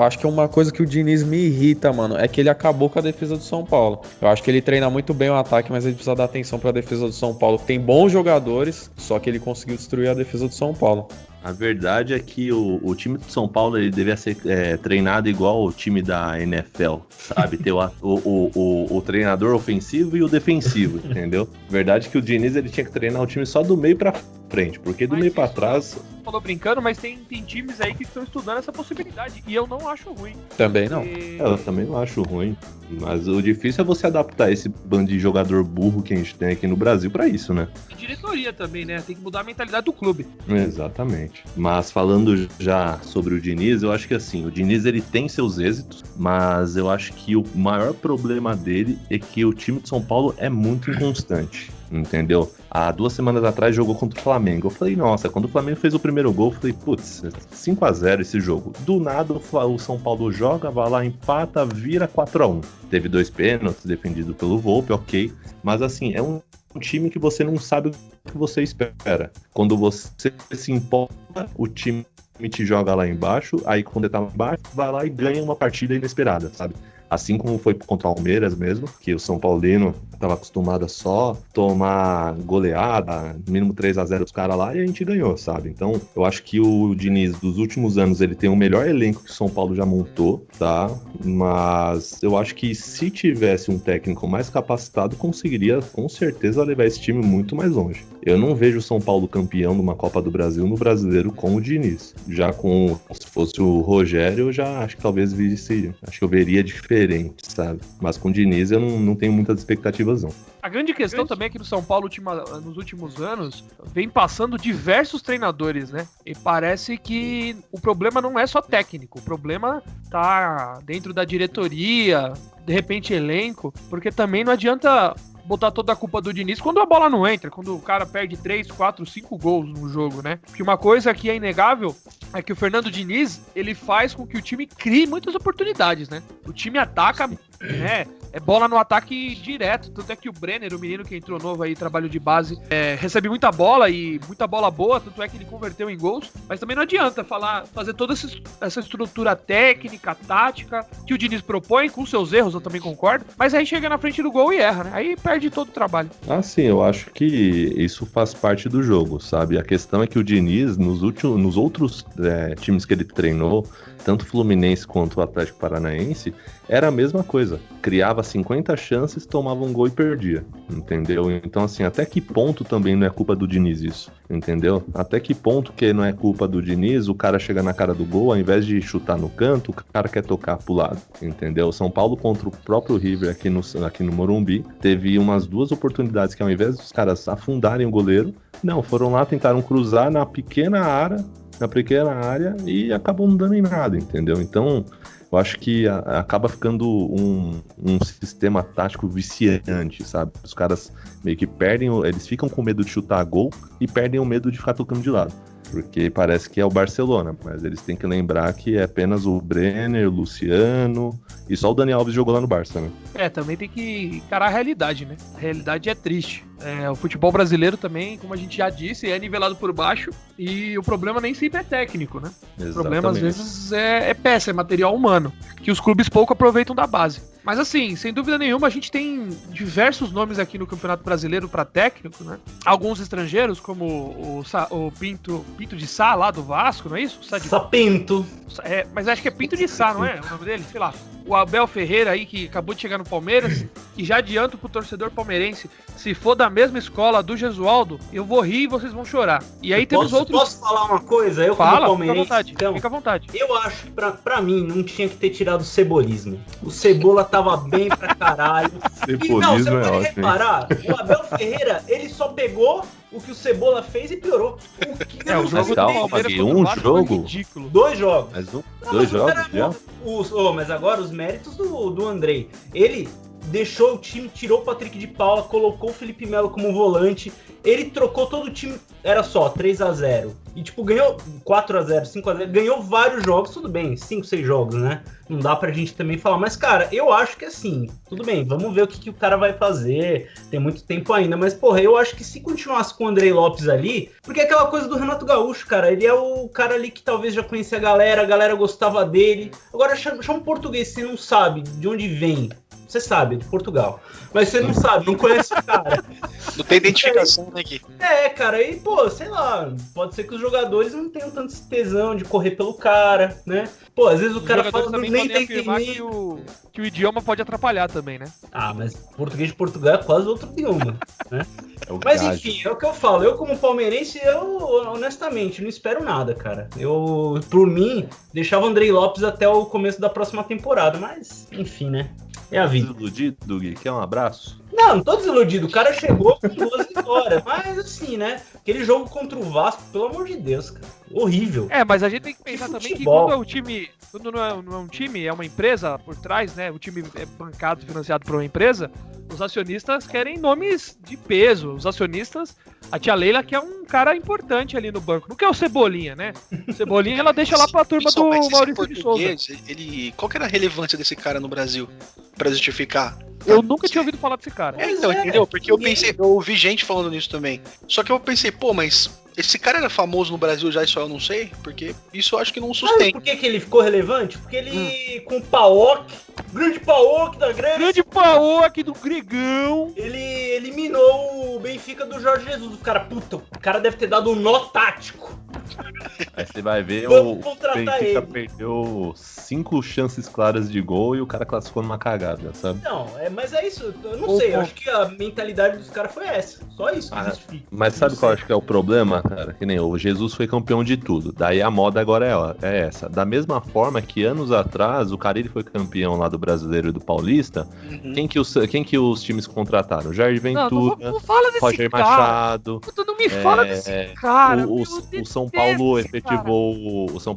acho que é uma coisa que o Diniz me irrita, mano, é que ele acabou com a defesa do São Paulo. Eu acho que ele treina muito bem o ataque, mas ele precisa dar atenção pra defesa do São Paulo. Tem bons jogadores, só que ele conseguiu destruir a defesa do São Paulo. A verdade é que o time do São Paulo ele devia ser treinado igual o time da NFL, sabe? Ter o treinador ofensivo e o defensivo, entendeu? A verdade é que o Diniz ele tinha que treinar o time só do meio pra frente, porque do meio pra trás... Falou brincando, mas tem times aí que estão estudando essa possibilidade, e eu não acho ruim. Também não. Eu também não acho ruim, mas o difícil é você adaptar esse bando de jogador burro que a gente tem aqui no Brasil pra isso, né? E diretoria também, né? Tem que mudar a mentalidade do clube. Exatamente. Mas falando já sobre o Diniz, eu acho que assim, o Diniz ele tem seus êxitos, mas eu acho que o maior problema dele é que o time de São Paulo é muito inconstante. Entendeu? Há 2 semanas atrás jogou contra o Flamengo. Eu falei, nossa, quando o Flamengo fez o primeiro gol, eu falei, putz, 5-0 esse jogo. Do nada o São Paulo joga, vai lá, empata, vira 4-1. Teve 2 pênaltis defendido pelo Volpe, ok. Mas assim, é um time que você não sabe o que você espera. Quando você se empolga, o time te joga lá embaixo, aí quando ele tá lá embaixo, vai lá e ganha uma partida inesperada, sabe? Assim como foi contra o Palmeiras mesmo, que o São Paulino estava acostumado a só tomar goleada, mínimo 3-0 dos caras lá, e a gente ganhou, sabe? Então, eu acho que o Diniz, dos últimos anos, ele tem o melhor elenco que o São Paulo já montou, tá? Mas eu acho que se tivesse um técnico mais capacitado, conseguiria, com certeza, levar esse time muito mais longe. Eu não vejo o São Paulo campeão de uma Copa do Brasil no Brasileiro com o Diniz. Já se fosse o Rogério, eu já acho que talvez acho que eu veria diferente, sabe? Mas com o Diniz eu não tenho muitas expectativas, não. A grande questão também é que no São Paulo, nos últimos anos, vem passando diversos treinadores, né? E parece que o problema não é só técnico, o problema tá dentro da diretoria, de repente elenco, porque também não adianta botar toda a culpa do Diniz quando a bola não entra, quando o cara perde 3, 4, 5 gols no jogo, né? Porque uma coisa que é inegável é que o Fernando Diniz, ele faz com que o time crie muitas oportunidades, né? O time ataca, né? É bola no ataque direto, tanto é que o Brenner, o menino que entrou novo aí, trabalho de base, recebe muita bola e muita bola boa, tanto é que ele converteu em gols, mas também não adianta fazer toda essa estrutura técnica, tática, que o Diniz propõe, com seus erros, eu também concordo, mas aí chega na frente do gol e erra, né? Aí perde todo o trabalho. Ah, sim, eu acho que isso faz parte do jogo, sabe? A questão é que o Diniz, nos outros times que ele treinou, tanto o Fluminense quanto o Atlético Paranaense, era a mesma coisa. Criava 50 chances, tomava um gol e perdia, entendeu? Então, assim, até que ponto também não é culpa do Diniz isso, entendeu? Até que ponto que não é culpa do Diniz, o cara chega na cara do gol, ao invés de chutar no canto, o cara quer tocar pro lado, entendeu? São Paulo contra o próprio River aqui no Morumbi, teve umas 2 oportunidades que ao invés dos caras afundarem o goleiro, não, foram lá, tentaram cruzar na pequena área e acabou não dando em nada, entendeu? Então, eu acho que acaba ficando um sistema tático viciante, sabe? Os caras meio que eles ficam com medo de chutar gol e perdem o medo de ficar tocando de lado. Porque parece que é o Barcelona, mas eles têm que lembrar que é apenas o Brenner, o Luciano e só o Dani Alves jogou lá no Barça, né? Também tem que encarar a realidade, né? A realidade é triste. O futebol brasileiro também, como a gente já disse, é nivelado por baixo e o problema nem sempre é técnico, né? Exatamente. O problema às vezes é peça, é material humano, que os clubes pouco aproveitam da base. Mas assim, sem dúvida nenhuma, a gente tem diversos nomes aqui no Campeonato Brasileiro para técnico, né? Alguns estrangeiros, como o Pinto de Sá, lá do Vasco, não é isso? Sapinto. Mas acho que é Pinto de Sá, não é o nome dele? Sei lá. O Abel Ferreira aí, que acabou de chegar no Palmeiras, e já adianto pro torcedor palmeirense, se for da mesma escola do Gesualdo, eu vou rir e vocês vão chorar. E aí temos outros... Posso falar uma coisa? Eu como palmeirense, fica à vontade. Eu acho que pra mim não tinha que ter tirado o cebolismo. O Cebola tava bem pra caralho. Cebolismo não, você é pode ótimo. Reparar, o Abel Ferreira, ele só pegou o que o Cebola fez e piorou. O jogo do Palmeiras contra o Vasco foi ridículo. 2 jogos. Mas dois jogos já? Mas agora os méritos do Andrei. Ele deixou o time, tirou o Patrick de Paula, colocou o Felipe Melo como volante, ele trocou todo o time, era só 3-0. E tipo, ganhou 4-0, 5-0, ganhou vários jogos, tudo bem, 5, 6 jogos, né? Não dá pra gente também falar, mas cara, eu acho que assim, tudo bem, vamos ver o que o cara vai fazer, tem muito tempo ainda, mas porra, eu acho que se continuasse com o Andrei Lopes ali, porque é aquela coisa do Renato Gaúcho, cara, ele é o cara ali que talvez já conhecia a galera gostava dele, agora chama um português, você não sabe de onde vem. Você sabe, é de Portugal. Mas você não sabe, não conhece o cara. Não tem identificação, né, Gui? Cara, e pô, sei lá, pode ser que os jogadores não tenham tanto esse tesão de correr pelo cara, né? Pô, às vezes o cara fala também nem podem afirmar que o idioma pode atrapalhar também, né? Mas português de Portugal é quase outro idioma, né? Mas enfim, é o que eu falo. Eu, como palmeirense, honestamente, não espero nada, cara. Eu, por mim, deixava o Andrei Lopes até o começo da próxima temporada, mas, enfim, né? É a vida. Desiludido, Gui? Quer um abraço? Não tô desiludido. O cara chegou com 2 vitórias. Mas assim, né? Aquele jogo contra o Vasco, pelo amor de Deus, cara. Horrível. Mas a gente tem que pensar também que quando é um time, quando não é um time, é uma empresa por trás, né? O time é bancado, financiado por uma empresa. Os acionistas querem nomes de peso. Os acionistas, a tia Leila quer um cara importante ali no banco. Não quer o Cebolinha, né? O Cebolinha ela deixa lá pra turma do Maurício de Souza. Qual que era a relevância desse cara no Brasil? Pra justificar? Eu nunca tinha ouvido falar desse cara. Entendeu? Porque eu ouvi gente falando nisso também. Só que eu pensei, mas esse cara era famoso no Brasil já e só eu não sei? Porque isso eu acho que não sustenta. Sabe por que ele ficou relevante? Porque ele, com o Paok, grande Paok da Grécia. Grande Paok do Gregão. Ele eliminou o Benfica do Jorge Jesus. O cara deve ter dado um nó tático. Aí você vai ver, Vamos o contratar Benfica ele. Perdeu 5 chances claras de gol e o cara classificou numa cagada, sabe? Não, mas é isso. Eu não sei. Eu acho que a mentalidade dos caras foi essa. Só isso que justifica. Mas sabe qual eu acho que é o problema, cara? Que nem o Jesus foi campeão de tudo. Daí a moda agora é essa. Da mesma forma que anos atrás o Carille foi campeão lá do Brasileiro e do Paulista, quem que os times contrataram? Jair Ventura, não fala desse Roger cara. Machado. Não me fala desse cara. O São Paulo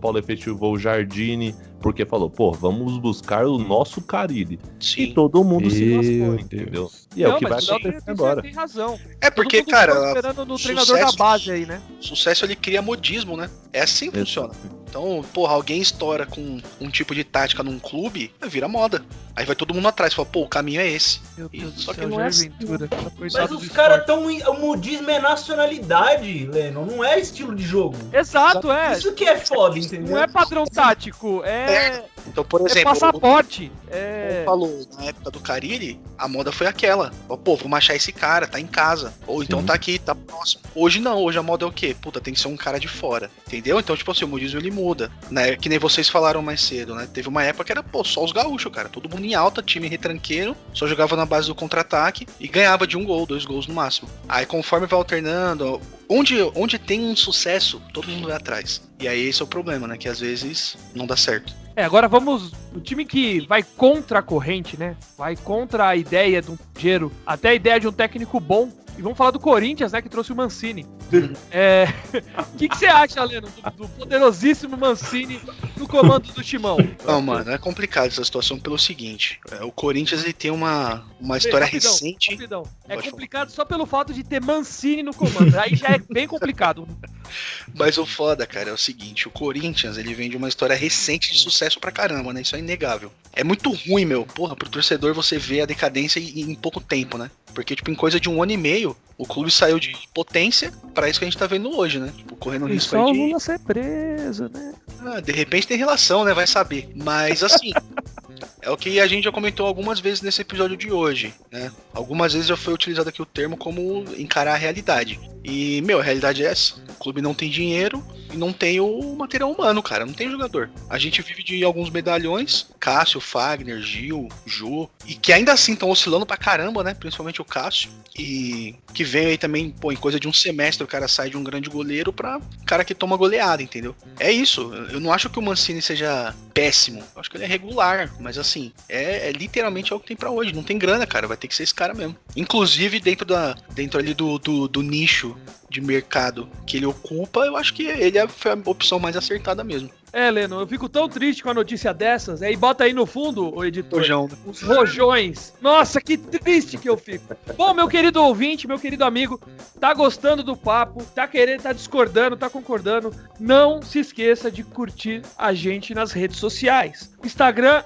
Paulo efetivou o Jardine, porque falou, pô, vamos buscar o nosso Carille. Sim. E todo mundo se Meu lascou, Deus. entendeu? E é o que vai acontecer agora. Tem razão. É porque, Todo mundo cara, ficou esperando no treinador da base aí, né? sucesso ele cria modismo, né? É assim que funciona. Então, porra, alguém estoura com um tipo de tática num clube, vira moda. Aí vai todo mundo atrás, fala, pô, o caminho é esse. Meu Deus do Só que céu, não é Jair assim. Ventura. Mas os caras tão. O modismo é nacionalidade, Lennon, não é estilo de jogo. Exato, é. Isso que é foda, entendeu? Não é padrão tático, é Então, por é exemplo, passaporte. como É. falou, na época do Carille, a moda foi aquela. Pô, vamos achar esse cara, tá em casa. Ou então Sim. tá aqui, tá próximo. Hoje não, hoje a moda é o quê? Puta, tem que ser um cara de fora. Entendeu? Então, tipo assim, o modismo ele muda. Né? Que nem vocês falaram mais cedo, né? Teve uma época que era, pô, só os gaúchos, cara. Todo mundo em alta, time retranqueiro, só jogava na base do contra-ataque e ganhava de 1 gol, 2 gols no máximo. Aí conforme vai alternando, onde tem um sucesso, todo mundo vai atrás. E aí esse é o problema, né? Que às vezes não dá certo. Agora vamos. O time que vai contra a corrente, né? Vai contra a ideia de um Gero, até a ideia de um técnico bom. E vamos falar do Corinthians, né? Que trouxe o Mancini. O que você acha, Leno, do poderosíssimo Mancini no comando do Timão? Não, mano, é complicado essa situação pelo seguinte. O Corinthians ele tem uma história Rapidão, recente. rapidão. É Pode complicado só pelo fato de ter Mancini no comando. Aí já é bem complicado. Mas o foda, cara, é o seguinte, o Corinthians, ele vem de uma história recente de sucesso pra caramba, né? Isso é inegável. É muito ruim, meu, porra, pro torcedor você ver a decadência em pouco tempo, né? Porque, tipo, em coisa de 1 ano e meio, o clube saiu de potência pra isso que a gente tá vendo hoje, né? Tipo, correndo E risco só o aí de... Lula ser preso, né? De repente tem relação, né? Vai saber. Mas, assim... É o que a gente já comentou algumas vezes nesse episódio de hoje, né? Algumas vezes já foi utilizado aqui o termo como encarar a realidade. E, meu, a realidade é essa. O clube não tem dinheiro e não tem o material humano, cara. Não tem jogador. A gente vive de alguns medalhões. Cássio, Fagner, Gil, Jô. E que ainda assim estão oscilando pra caramba, né? Principalmente o Cássio. E que vem aí também, pô, em coisa de um semestre o cara sai de um grande goleiro pra cara que toma goleada, entendeu? É isso. Eu não acho que o Mancini seja péssimo. Eu acho que ele é regular. Mas assim, é literalmente é o que tem pra hoje. Não tem grana, cara. Vai ter que ser esse cara mesmo. Inclusive, dentro ali do nicho de mercado que ele ocupa, eu acho que ele foi a opção mais acertada mesmo. Leno, eu fico tão triste com a notícia dessas. Aí bota aí no fundo, o editor. Rojão. Os rojões. Nossa, que triste que eu fico. Bom, meu querido ouvinte, meu querido amigo, tá gostando do papo, tá querendo, tá discordando, tá concordando, não se esqueça de curtir a gente nas redes sociais. Instagram,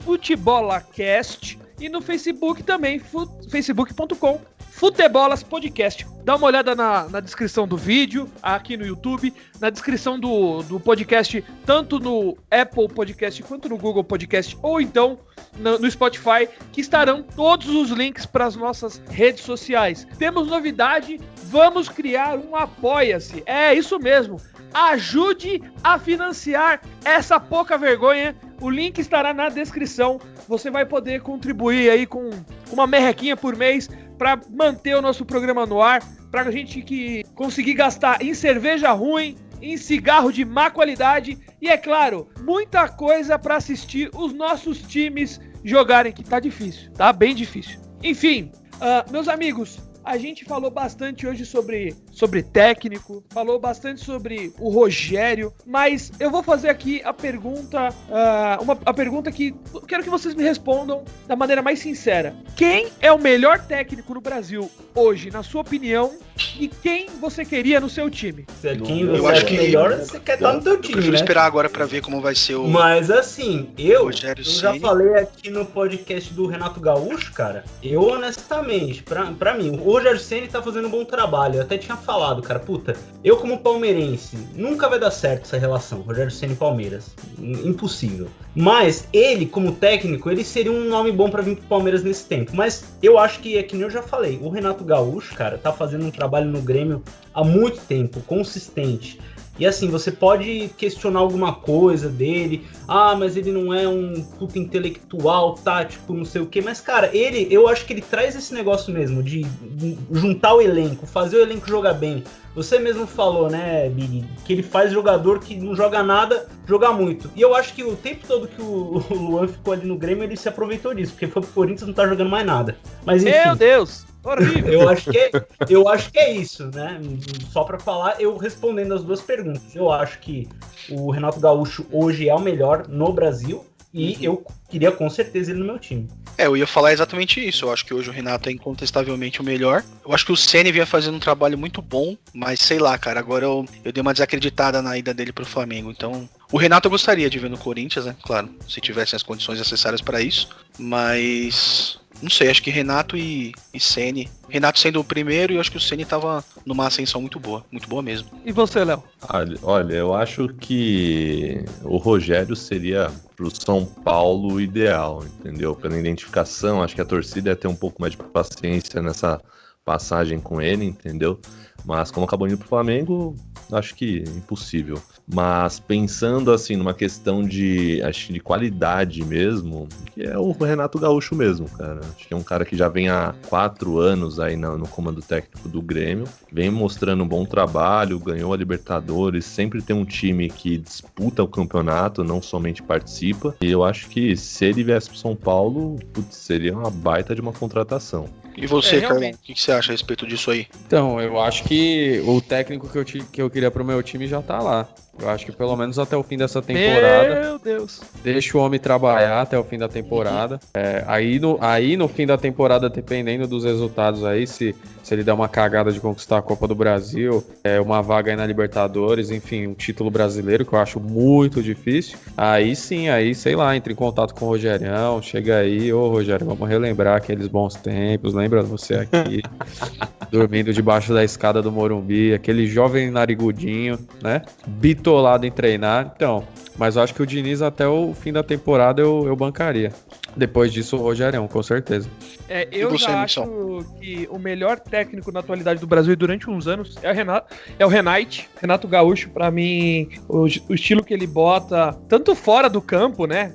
@futebolacast e no Facebook também, facebook.com Futebolas Podcast. Dá uma olhada na descrição do vídeo, aqui no YouTube, na descrição do podcast, tanto no Apple Podcast quanto no Google Podcast, ou então no Spotify, que estarão todos os links para as nossas redes sociais. Temos novidade, vamos criar um Apoia-se. É isso mesmo. Ajude a financiar essa pouca vergonha. O link estará na descrição. Você vai poder contribuir aí com uma merrequinha por mês para manter o nosso programa no ar, para a gente conseguir gastar em cerveja ruim, em cigarro de má qualidade e, é claro, muita coisa para assistir os nossos times jogarem, que tá difícil, tá bem difícil. Enfim, meus amigos, a gente falou bastante hoje sobre técnico, falou bastante sobre o Rogério, mas eu vou fazer aqui a pergunta, a pergunta que eu quero que vocês me respondam da maneira mais sincera. Quem é o melhor técnico no Brasil hoje, na sua opinião, e quem você queria no seu time? Quem Eu você acho acha que- melhor, você quer estar no teu Eu time, prefiro né? esperar agora pra ver como vai ser o Mas assim, eu Rogério já Ceni. falei aqui no podcast do Renato Gaúcho, cara, eu honestamente, pra mim, o Rogério Ceni tá fazendo um bom trabalho. Eu até tinha falado, cara, puta, eu como palmeirense, nunca vai dar certo essa relação, Rogério Ceni e Palmeiras. Impossível. Mas ele, como técnico, ele seria um nome bom pra vir pro Palmeiras nesse tempo. Mas eu acho que, é que nem eu já falei, o Renato Gaúcho, cara, tá fazendo um trabalho no Grêmio há muito tempo, consistente. E assim, você pode questionar alguma coisa dele, mas ele não é um puta intelectual, tático, não sei o quê. Mas, cara, eu acho que ele traz esse negócio mesmo, de juntar o elenco, fazer o elenco jogar bem. Você mesmo falou, né, Big, que ele faz jogador que não joga nada, jogar muito. E eu acho que o tempo todo que o Luan ficou ali no Grêmio, ele se aproveitou disso, porque foi pro Corinthians e não tá jogando mais nada. Mas enfim. Meu Deus! Horrível. Eu acho que é isso, né? Só pra falar, eu respondendo as duas perguntas. Eu acho que o Renato Gaúcho hoje é o melhor no Brasil e eu queria com certeza ele no meu time. Eu ia falar exatamente isso. Eu acho que hoje o Renato é incontestavelmente o melhor. Eu acho que o Ceni vinha fazendo um trabalho muito bom, mas sei lá, cara, agora eu dei uma desacreditada na ida dele pro Flamengo. Então, o Renato eu gostaria de ver no Corinthians, né? Claro, se tivessem as condições necessárias para isso. Mas não sei, acho que Renato e Ceni. Renato sendo o primeiro e eu acho que o Ceni tava numa ascensão muito boa mesmo. E você, Léo? Olha, eu acho que o Rogério seria pro São Paulo ideal, entendeu? Pela identificação, acho que a torcida ia ter um pouco mais de paciência nessa passagem com ele, entendeu? Mas como acabou indo pro Flamengo, acho que impossível. Mas pensando assim numa questão de, acho que de qualidade mesmo, que é o Renato Gaúcho mesmo, cara. Acho que é um cara que já vem há 4 anos aí no comando técnico do Grêmio, vem mostrando um bom trabalho, ganhou a Libertadores, sempre tem um time que disputa o campeonato, não somente participa. E eu acho que se ele viesse pro São Paulo, seria uma baita de uma contratação. E você, Carlão, realmente. o que você acha a respeito disso aí? Então, eu acho que o técnico que eu queria pro meu time já tá lá. Eu acho que pelo menos até o fim dessa temporada. Meu Deus. Deixa o homem trabalhar até o fim da temporada. Aí no fim da temporada, dependendo dos resultados aí, se ele der uma cagada de conquistar a Copa do Brasil, uma vaga aí na Libertadores, enfim, um título brasileiro, que eu acho muito difícil. Aí sim, sei lá, entre em contato com o Rogerião, chega aí, ô Rogério, vamos relembrar aqueles bons tempos, lembra você aqui, dormindo debaixo da escada do Morumbi, aquele jovem narigudinho, né? Bitolado em treinar, então. Mas eu acho que o Diniz até o fim da temporada eu bancaria. Depois disso, o Rogerião, com certeza. Eu você, já acho que o melhor técnico na atualidade do Brasil durante uns anos é o Renato Gaúcho. Pra mim, o estilo que ele bota, tanto fora do campo, né?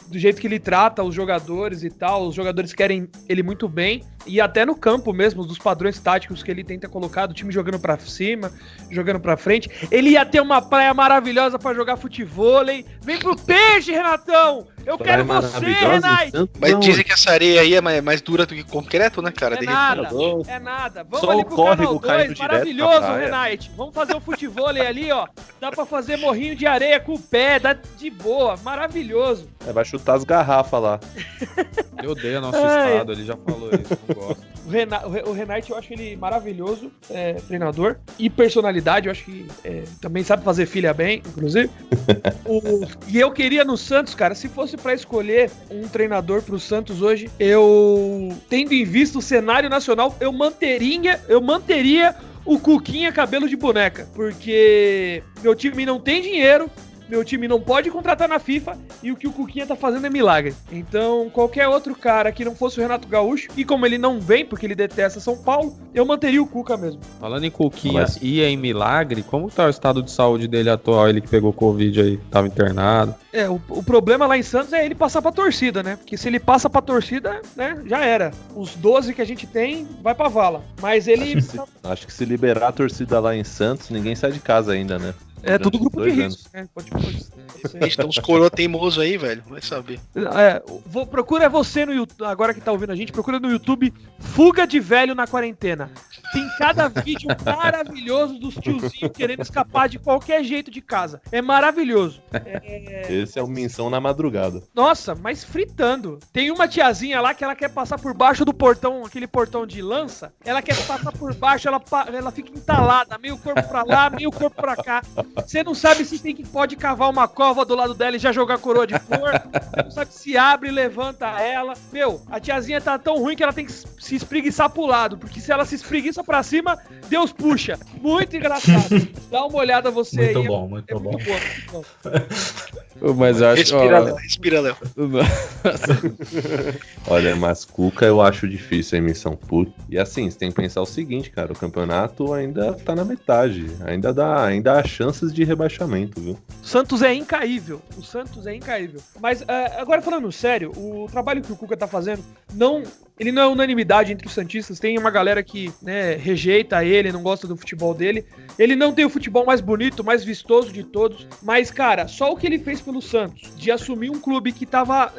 Do jeito que ele trata os jogadores e tal, os jogadores querem ele muito bem, e até no campo mesmo, dos padrões táticos que ele tenta colocar, do time jogando pra cima, jogando pra frente. Ele ia ter uma praia maravilhosa pra jogar futevôlei. Vem pro peixe, Renatão! Eu quero você, Renate! Mas dizem que essa areia aí é mais dura do que concreto, né, cara? É nada. Vamos Só ali o pro córrego canal 2, caindo direto maravilhoso, na praia. Renate. Vamos fazer um futevôlei ali, ó. Dá pra fazer morrinho de areia com o pé, dá de boa, maravilhoso. Vai chutar as garrafas lá. Eu odeio nosso estado, ele já falou isso, não gosto. O Renate, eu acho ele maravilhoso, treinador, e personalidade, eu acho que também sabe fazer filha bem, inclusive. E eu queria no Santos, cara, se fosse pra escolher um treinador pro Santos hoje, eu, tendo em vista o cenário nacional, eu manteria o Cuquinha cabelo de boneca, porque meu time não tem dinheiro, meu time não pode contratar na FIFA e o que o Cuquinha tá fazendo é milagre. Então, qualquer outro cara que não fosse o Renato Gaúcho, e como ele não vem porque ele detesta São Paulo, eu manteria o Cuca mesmo. Falando em Cuquinha e em milagre, como tá o estado de saúde dele atual? Ele que pegou Covid aí, tava internado. O problema lá em Santos é ele passar pra torcida, né? Porque se ele passa pra torcida, né, já era. Os 12 que a gente tem, vai pra vala. Mas ele... Acho que se liberar a torcida lá em Santos, ninguém sai de casa ainda, né? Tudo grupo de risco, né? Então os coroa teimoso aí, velho, vai saber. Procura você no YouTube, agora que tá ouvindo a gente, procura no YouTube Fuga de Velho na Quarentena. Tem cada vídeo maravilhoso dos tiozinhos querendo escapar de qualquer jeito de casa. É maravilhoso. Esse é o Menção na Madrugada. Nossa, mas fritando. Tem uma tiazinha lá que ela quer passar por baixo do portão, aquele portão de lança. Ela quer passar por baixo, ela fica entalada, meio corpo pra lá, meio corpo pra cá. Você não sabe se pode cavar uma cova do lado dela e já jogar coroa de flor. Você não sabe se abre e levanta ela. Meu, a tiazinha tá tão ruim que ela tem que se espreguiçar pro lado, porque se ela se espreguiça pra cima, Deus puxa. Muito engraçado. Dá uma olhada você muito aí. Bom, muito bom. Muito bom. Mas eu acho Respira, Léo. Olha, mas Cuca eu acho difícil a emissão puta. E assim, você tem que pensar o seguinte, cara, o campeonato ainda tá na metade. Ainda há chances de rebaixamento, viu? O Santos é incaível. Mas agora falando sério, o trabalho que o Cuca tá fazendo, não ele não é unanimidade entre os santistas, tem uma galera que, né, rejeita ele, não gosta do futebol dele. Ele não tem o futebol mais bonito, mais vistoso de todos, mas, cara, só o que ele fez pelo Santos, de assumir um clube que tava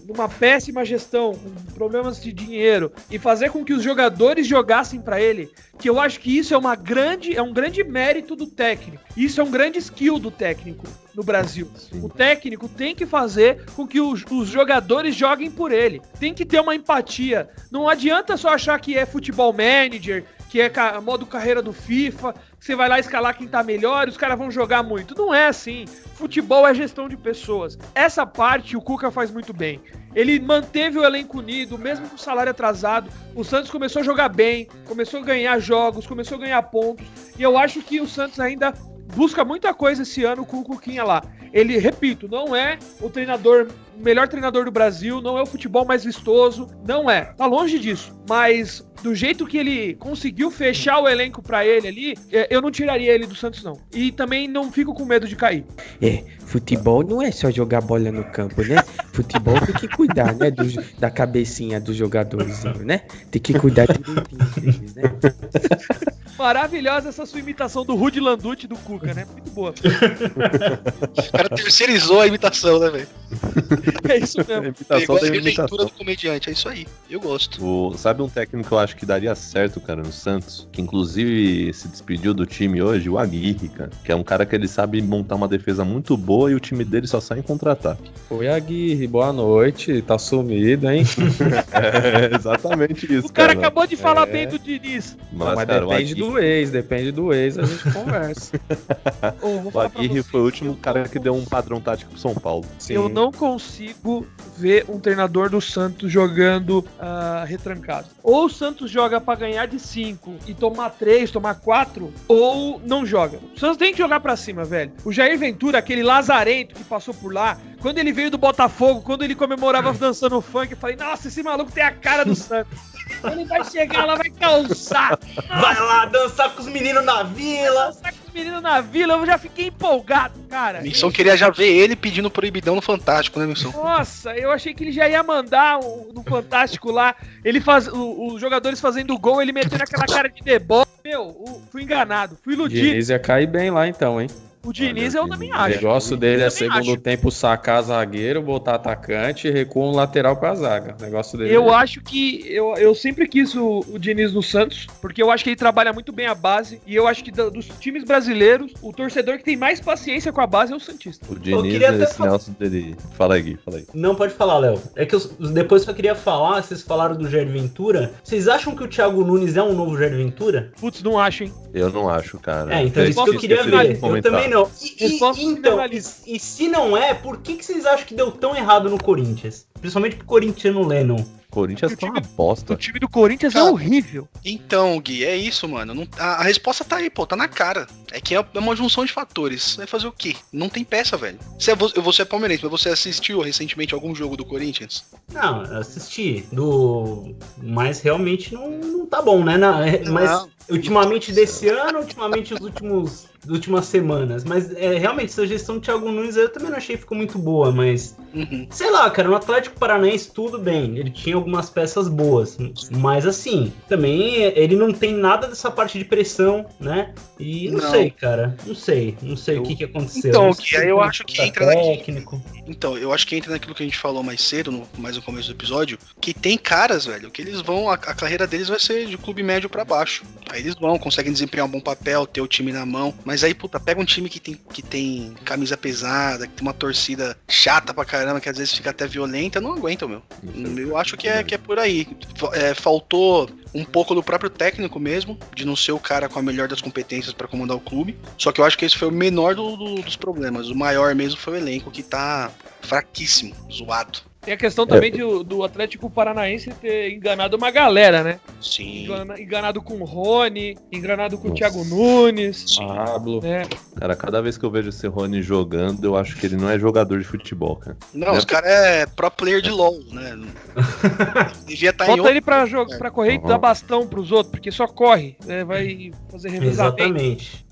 numa péssima gestão, com problemas de dinheiro, e fazer com que os jogadores jogassem pra ele, que eu acho que isso é um grande mérito do técnico. Isso é um grande skill do técnico no Brasil. Sim. O técnico tem que fazer com que os jogadores joguem por ele. Tem que ter uma empatia. Não adianta só achar que é futebol manager, que é modo carreira do FIFA, que você vai lá escalar quem tá melhor e os caras vão jogar muito. Não é assim. Futebol é gestão de pessoas. Essa parte o Cuca faz muito bem. Ele manteve o elenco unido, mesmo com o salário atrasado. O Santos começou a jogar bem, começou a ganhar jogos, começou a ganhar pontos. E eu acho que o Santos ainda busca muita coisa esse ano com o Cuquinha lá. Ele, repito, não é o melhor treinador do Brasil, não é o futebol mais vistoso, não é. Tá longe disso. Mas do jeito que ele conseguiu fechar o elenco pra ele ali, eu não tiraria ele do Santos, não. E também não fico com medo de cair. Futebol não é só jogar bola no campo, né? Futebol tem que cuidar, né? Da cabecinha dos jogadores, né? Tem que cuidar direitinho deles, né? Maravilhosa essa sua imitação do Rudy Landucci do Cuca, né? Muito boa. O cara terceirizou a imitação, né, velho? É isso mesmo. Pegou a releitura do comediante, é isso aí. Eu gosto. Sabe um técnico que eu acho que daria certo, cara, no Santos? Que inclusive se despediu do time hoje, o Aguirre, cara. Que é um cara que ele sabe montar uma defesa muito boa e o time dele só sai em contra-ataque. Oi, Aguirre, boa noite. Tá sumido, hein? Exatamente isso, o cara acabou de falar bem do Diniz. Mas cara, depende do ex, a gente conversa. O Aguirre foi o último cara que deu um padrão tático pro São Paulo. Sim. Eu não consigo ver um treinador do Santos jogando retrancado. Ou o Santos joga pra ganhar de 5 e tomar 3, tomar 4, ou não joga. O Santos tem que jogar pra cima, velho. O Jair Ventura, aquele lazarento que passou por lá, quando ele veio do Botafogo, quando ele comemorava dançando funk, eu falei, nossa, esse maluco tem a cara do Santos. Ele vai chegar lá, vai causar. Vai lá dançar com os meninos na vila. Eu já fiquei empolgado, cara. Missão queria já ver ele pedindo proibidão no Fantástico, né, Missão? Nossa, eu achei que ele já ia mandar no Fantástico lá, os jogadores fazendo gol, ele metendo aquela cara de deboche. Fui enganado, fui iludido. O Diniz ia cair bem lá então, hein? O Diniz eu também O acho. negócio dele é segundo tempo sacar zagueiro, botar atacante e recuar um lateral pra zaga. O negócio dele acho que eu sempre quis o Diniz no Santos, porque eu acho que ele trabalha muito bem a base, e eu acho que dos times brasileiros, o torcedor que tem mais paciência com a base é o santista. O Diniz, esse negócio dele... Fala aí, Gui, fala aí. Não, pode falar, Léo. É que depois só queria falar, vocês falaram do Jair Ventura, vocês acham que o Thiago Nunes é um novo Jair Ventura? Putz, não acho, hein? Eu não acho, cara. Então isso que eu queria ver. Eu também não. Então, e se não é, por que vocês acham que deu tão errado no Corinthians? Principalmente pro corintiano Lennon. Corinthians tá uma bosta. O time do Corinthians é horrível. Então, Gui, é isso, mano. A resposta tá aí, pô, tá na cara. É que é uma junção de fatores. Vai fazer o quê? Não tem peça, velho. Você é palmeirense, mas você assistiu recentemente algum jogo do Corinthians? Não, assisti. Mas realmente não tá bom, né? Mas ultimamente desse ano, ultimamente as últimas semanas. Mas realmente, essa gestão do Thiago Nunes eu também não achei que ficou muito boa, mas... Sei lá, cara, no Atlético Paranaense tudo bem. Ele tinha algumas peças boas. Mas assim, também ele não tem nada dessa parte de pressão, né? E não sei, cara. Não sei o que aconteceu. Então, Gui, eu acho que entra técnico. Então, eu acho que entra naquilo que a gente falou mais cedo, mais no começo do episódio, que tem caras, velho, que eles vão... A carreira deles vai ser de clube médio pra baixo. Aí eles conseguem desempenhar um bom papel, ter o time na mão. Mas aí, puta, pega um time que tem camisa pesada, que tem uma torcida chata pra caramba, que às vezes fica até violenta, não aguenta, meu. Eu acho que é por aí. Faltou um pouco do próprio técnico mesmo, de não ser o cara com a melhor das competências pra comandar o clube. Só que eu acho que esse foi o menor dos problemas. O maior mesmo foi o elenco, que tá fraquíssimo, zoado. Tem a questão também do Atlético Paranaense ter enganado uma galera, né? Sim. Enganado com o Rony, enganado com o Thiago Nunes. Pablo. Cara, cada vez que eu vejo esse Rony jogando, eu acho que ele não é jogador de futebol, cara. Não, os caras é pro player de LoL, né? Devia estar Bota ele pra correr e dar bastão pros outros, porque só corre, né? Vai fazer revezamento. Exatamente.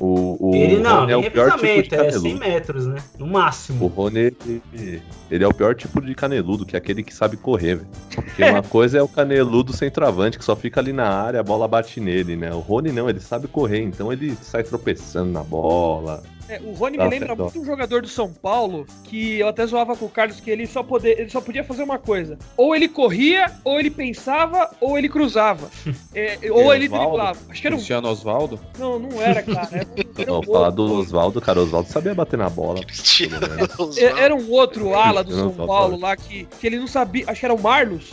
Ele não, nem revezamento, é 100 metros, né? No máximo. O Rony, ele é o pior tipo de caneludo caneludo, que é aquele que sabe correr, velho. Porque uma coisa é o caneludo centroavante, que só fica ali na área, a bola bate nele, né? O Rony não, ele sabe correr, então ele sai tropeçando na bola. O Rony me lembra muito um jogador do São Paulo, que eu até zoava com o Carlos, que ele só podia fazer uma coisa. Ou ele corria, ou ele pensava, ou ele cruzava. Ou ele driblava. Acho que era Cristiano Osvaldo? Não era, cara. Vou falar do Osvaldo, cara. O Osvaldo sabia bater na bola. Era um outro ala do São Paulo lá que ele não sabia. Acho que era o Marlos.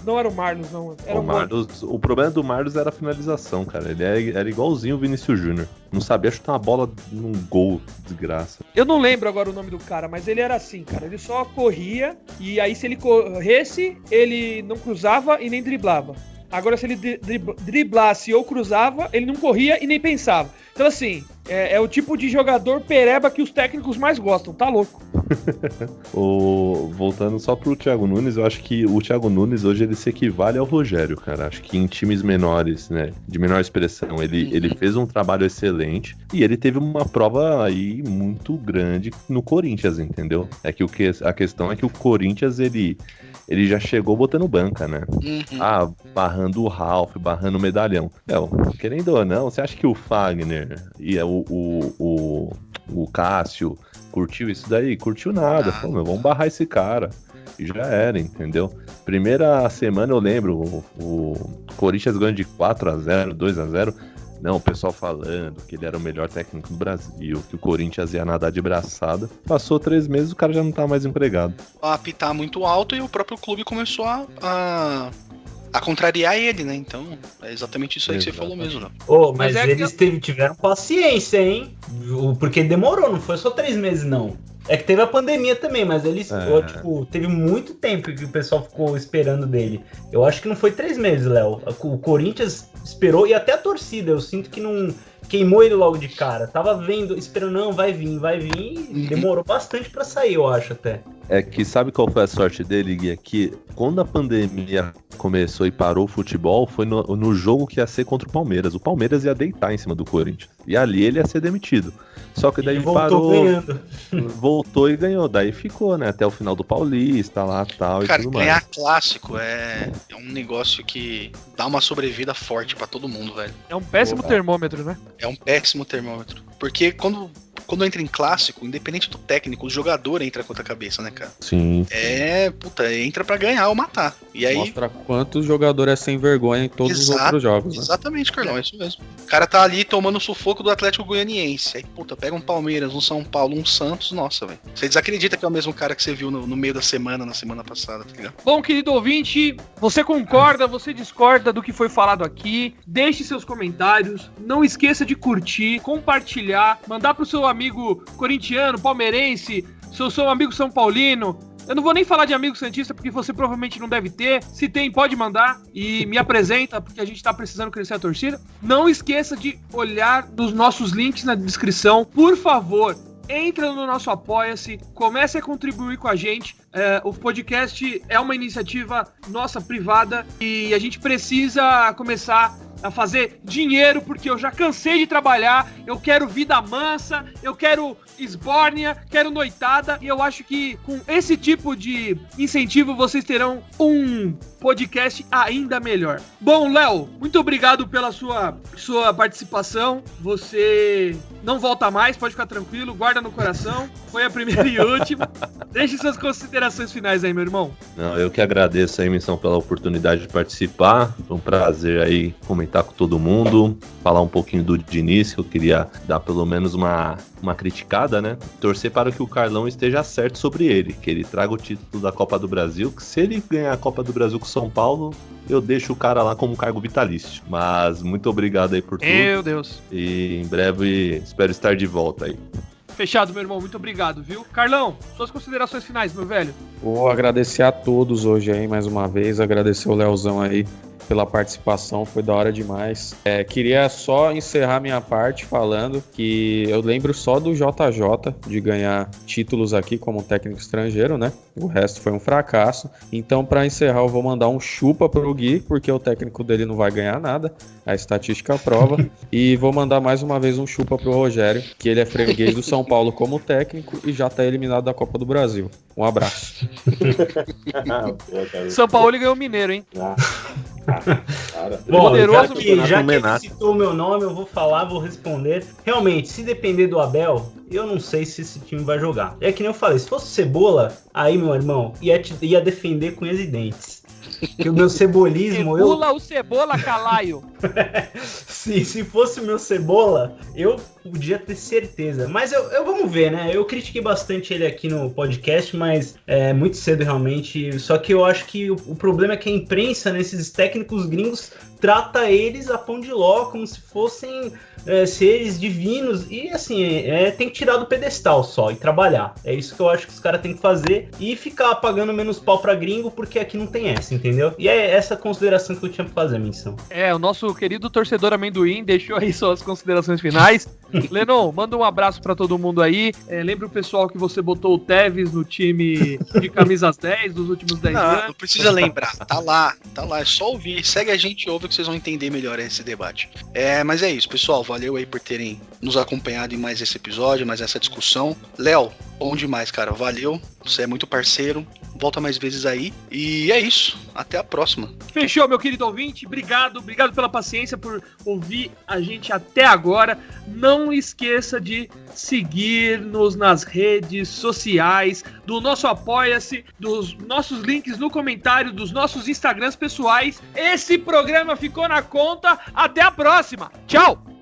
Não era o Marlos, não. Era o problema do Marlos era a finalização, cara. Ele era igualzinho o Vinícius Júnior. Não sabia chutar uma bola num gol, desgraça. Eu não lembro agora o nome do cara, mas ele era assim, cara. Ele só corria e aí se ele corresse, ele não cruzava e nem driblava. Agora, se ele driblasse ou cruzava, ele não corria e nem pensava. Então, assim, é o tipo de jogador pereba que os técnicos mais gostam, tá louco? Voltando só pro Thiago Nunes, eu acho que o Thiago Nunes hoje ele se equivale ao Rogério, cara. Acho que em times menores, né, de menor expressão, ele fez um trabalho excelente e ele teve uma prova aí muito grande no Corinthians, entendeu? A questão é que o Corinthians, ele já chegou botando banca, né? Barrando o Ralf, barrando o medalhão. Querendo ou não, você acha que o Fagner e o Cássio curtiu isso daí? Curtiu nada. Pô, vamos barrar esse cara. E já era, entendeu? Primeira semana eu lembro, o Corinthians ganhou de 4-0, 2-0. Não, o pessoal falando que ele era o melhor técnico do Brasil, que o Corinthians ia nadar de braçada. Passou 3 meses, o cara já não tá mais empregado. A apitar muito alto e o próprio clube começou a contrariar ele, né? Então, é exatamente isso aí que você falou mesmo, né? Mas eles tiveram paciência, hein? Porque demorou, não foi só 3 meses, não. É que teve a pandemia também, mas eles, teve muito tempo que o pessoal ficou esperando dele. Eu acho que não foi 3 meses, Léo. O Corinthians esperou, e até a torcida, eu sinto que não queimou ele logo de cara. Tava esperando, não, vai vir, e demorou bastante pra sair, eu acho, até. É que sabe qual foi a sorte dele, Gui? É que quando a pandemia começou e parou o futebol, foi no jogo que ia ser contra o Palmeiras. O Palmeiras ia deitar em cima do Corinthians. E ali ele ia ser demitido. Só que daí parou, ganhando. Voltou e ganhou. Daí ficou, né? Até o final do Paulista, lá tal e tudo mais. Ganhar clássico é um negócio que dá uma sobrevida forte pra todo mundo, velho. É um péssimo termômetro, né? É um péssimo termômetro. Porque quando entra em clássico, independente do técnico, o jogador entra com a cabeça, né, cara? Sim. Entra pra ganhar ou matar. E aí... Mostra quanto o jogador é sem vergonha em todos os outros jogos, né? Exatamente, Carlão, é isso mesmo. O cara tá ali tomando o sufoco do Atlético Goianiense. Aí, pega um Palmeiras, um São Paulo, um Santos, nossa, velho. Você desacredita que é o mesmo cara que você viu no meio da semana, na semana passada, tá ligado? Bom, querido ouvinte, você concorda, você discorda do que foi falado aqui? Deixe seus comentários, não esqueça de curtir, compartilhar, mandar pro seu amigo corintiano, palmeirense, seu amigo São Paulino. Eu não vou nem falar de amigo santista, porque você provavelmente não deve ter. Se tem, pode mandar e me apresenta, porque a gente tá precisando crescer a torcida. Não esqueça de olhar nos nossos links na descrição. Por favor, entra no nosso Apoia-se, comece a contribuir com a gente. O podcast é uma iniciativa nossa, privada, e a gente precisa começar a fazer dinheiro, porque eu já cansei de trabalhar, eu quero vida mansa, eu quero esbórnia, quero noitada, e eu acho que com esse tipo de incentivo vocês terão um podcast ainda melhor. Bom, Léo, muito obrigado pela sua participação. Você não volta mais, pode ficar tranquilo, guarda no coração. Foi a primeira e última. Deixe suas considerações finais aí, meu irmão. Não, eu que agradeço aí, Missão, pela oportunidade de participar. Foi um prazer aí comentar com todo mundo, falar um pouquinho do Diniz, que eu queria dar pelo menos uma criticada, né? Torcer para que o Carlão esteja certo sobre ele, que ele traga o título da Copa do Brasil, que se ele ganhar a Copa do Brasil com o São Paulo, eu deixo o cara lá como cargo vitalício. Mas muito obrigado aí por tudo. Meu Deus. E em breve espero estar de volta aí. Fechado, meu irmão. Muito obrigado, viu? Carlão, suas considerações finais, meu velho. Vou agradecer a todos hoje aí, mais uma vez. Agradecer o Leozão aí pela participação, foi da hora demais. Queria só encerrar minha parte falando que eu lembro só do JJ de ganhar títulos aqui como técnico estrangeiro, né? O resto foi um fracasso. Então, para encerrar, eu vou mandar um chupa pro Gui, porque o técnico dele não vai ganhar nada. A estatística prova. E vou mandar mais uma vez um chupa pro Rogério, que ele é freguês do São Paulo como técnico e já tá eliminado da Copa do Brasil. Um abraço. São Paulo ganhou o Mineiro, hein? Bom, Poderoso já que ele citou o meu nome, eu vou falar, vou responder. Realmente, se depender do Abel, eu não sei se esse time vai jogar. É que nem eu falei, se fosse Cebola, aí, meu irmão, ia defender com unhas e dentes. Que o meu cebolismo... Pula o Cebola, Calaio. Se fosse o meu Cebola, eu podia ter certeza. Mas eu vamos ver, né? Eu critiquei bastante ele aqui no podcast, mas é muito cedo realmente. Só que eu acho que o problema é que a imprensa, nesses técnicos gringos, trata eles a pão de ló, como se fossem seres divinos. E assim, tem que tirar do pedestal só e trabalhar. É isso que eu acho que os caras têm que fazer. E ficar pagando menos pau pra gringo, porque aqui não tem essa, entendeu? E é essa consideração que eu tinha pra fazer, menção. O nosso querido torcedor amendoim deixou aí suas considerações finais. Lennon, manda um abraço pra todo mundo aí. Lembra o pessoal que você botou o Tevez no time de camisas 10 dos últimos 10 anos? Não precisa lembrar, tá lá, é só ouvir, segue a gente e ouve que vocês vão entender melhor esse debate. Mas é isso, pessoal, valeu aí por terem nos acompanhado em mais esse episódio, mais essa discussão. Léo, bom demais, cara, valeu, você é muito parceiro, volta mais vezes aí, e é isso, até a próxima. Fechou, meu querido ouvinte, obrigado pela paciência, por ouvir a gente até agora. Não esqueça de seguir-nos nas redes sociais, do nosso Apoia-se, dos nossos links no comentário, dos nossos Instagrams pessoais. Esse programa ficou na conta, até a próxima, tchau!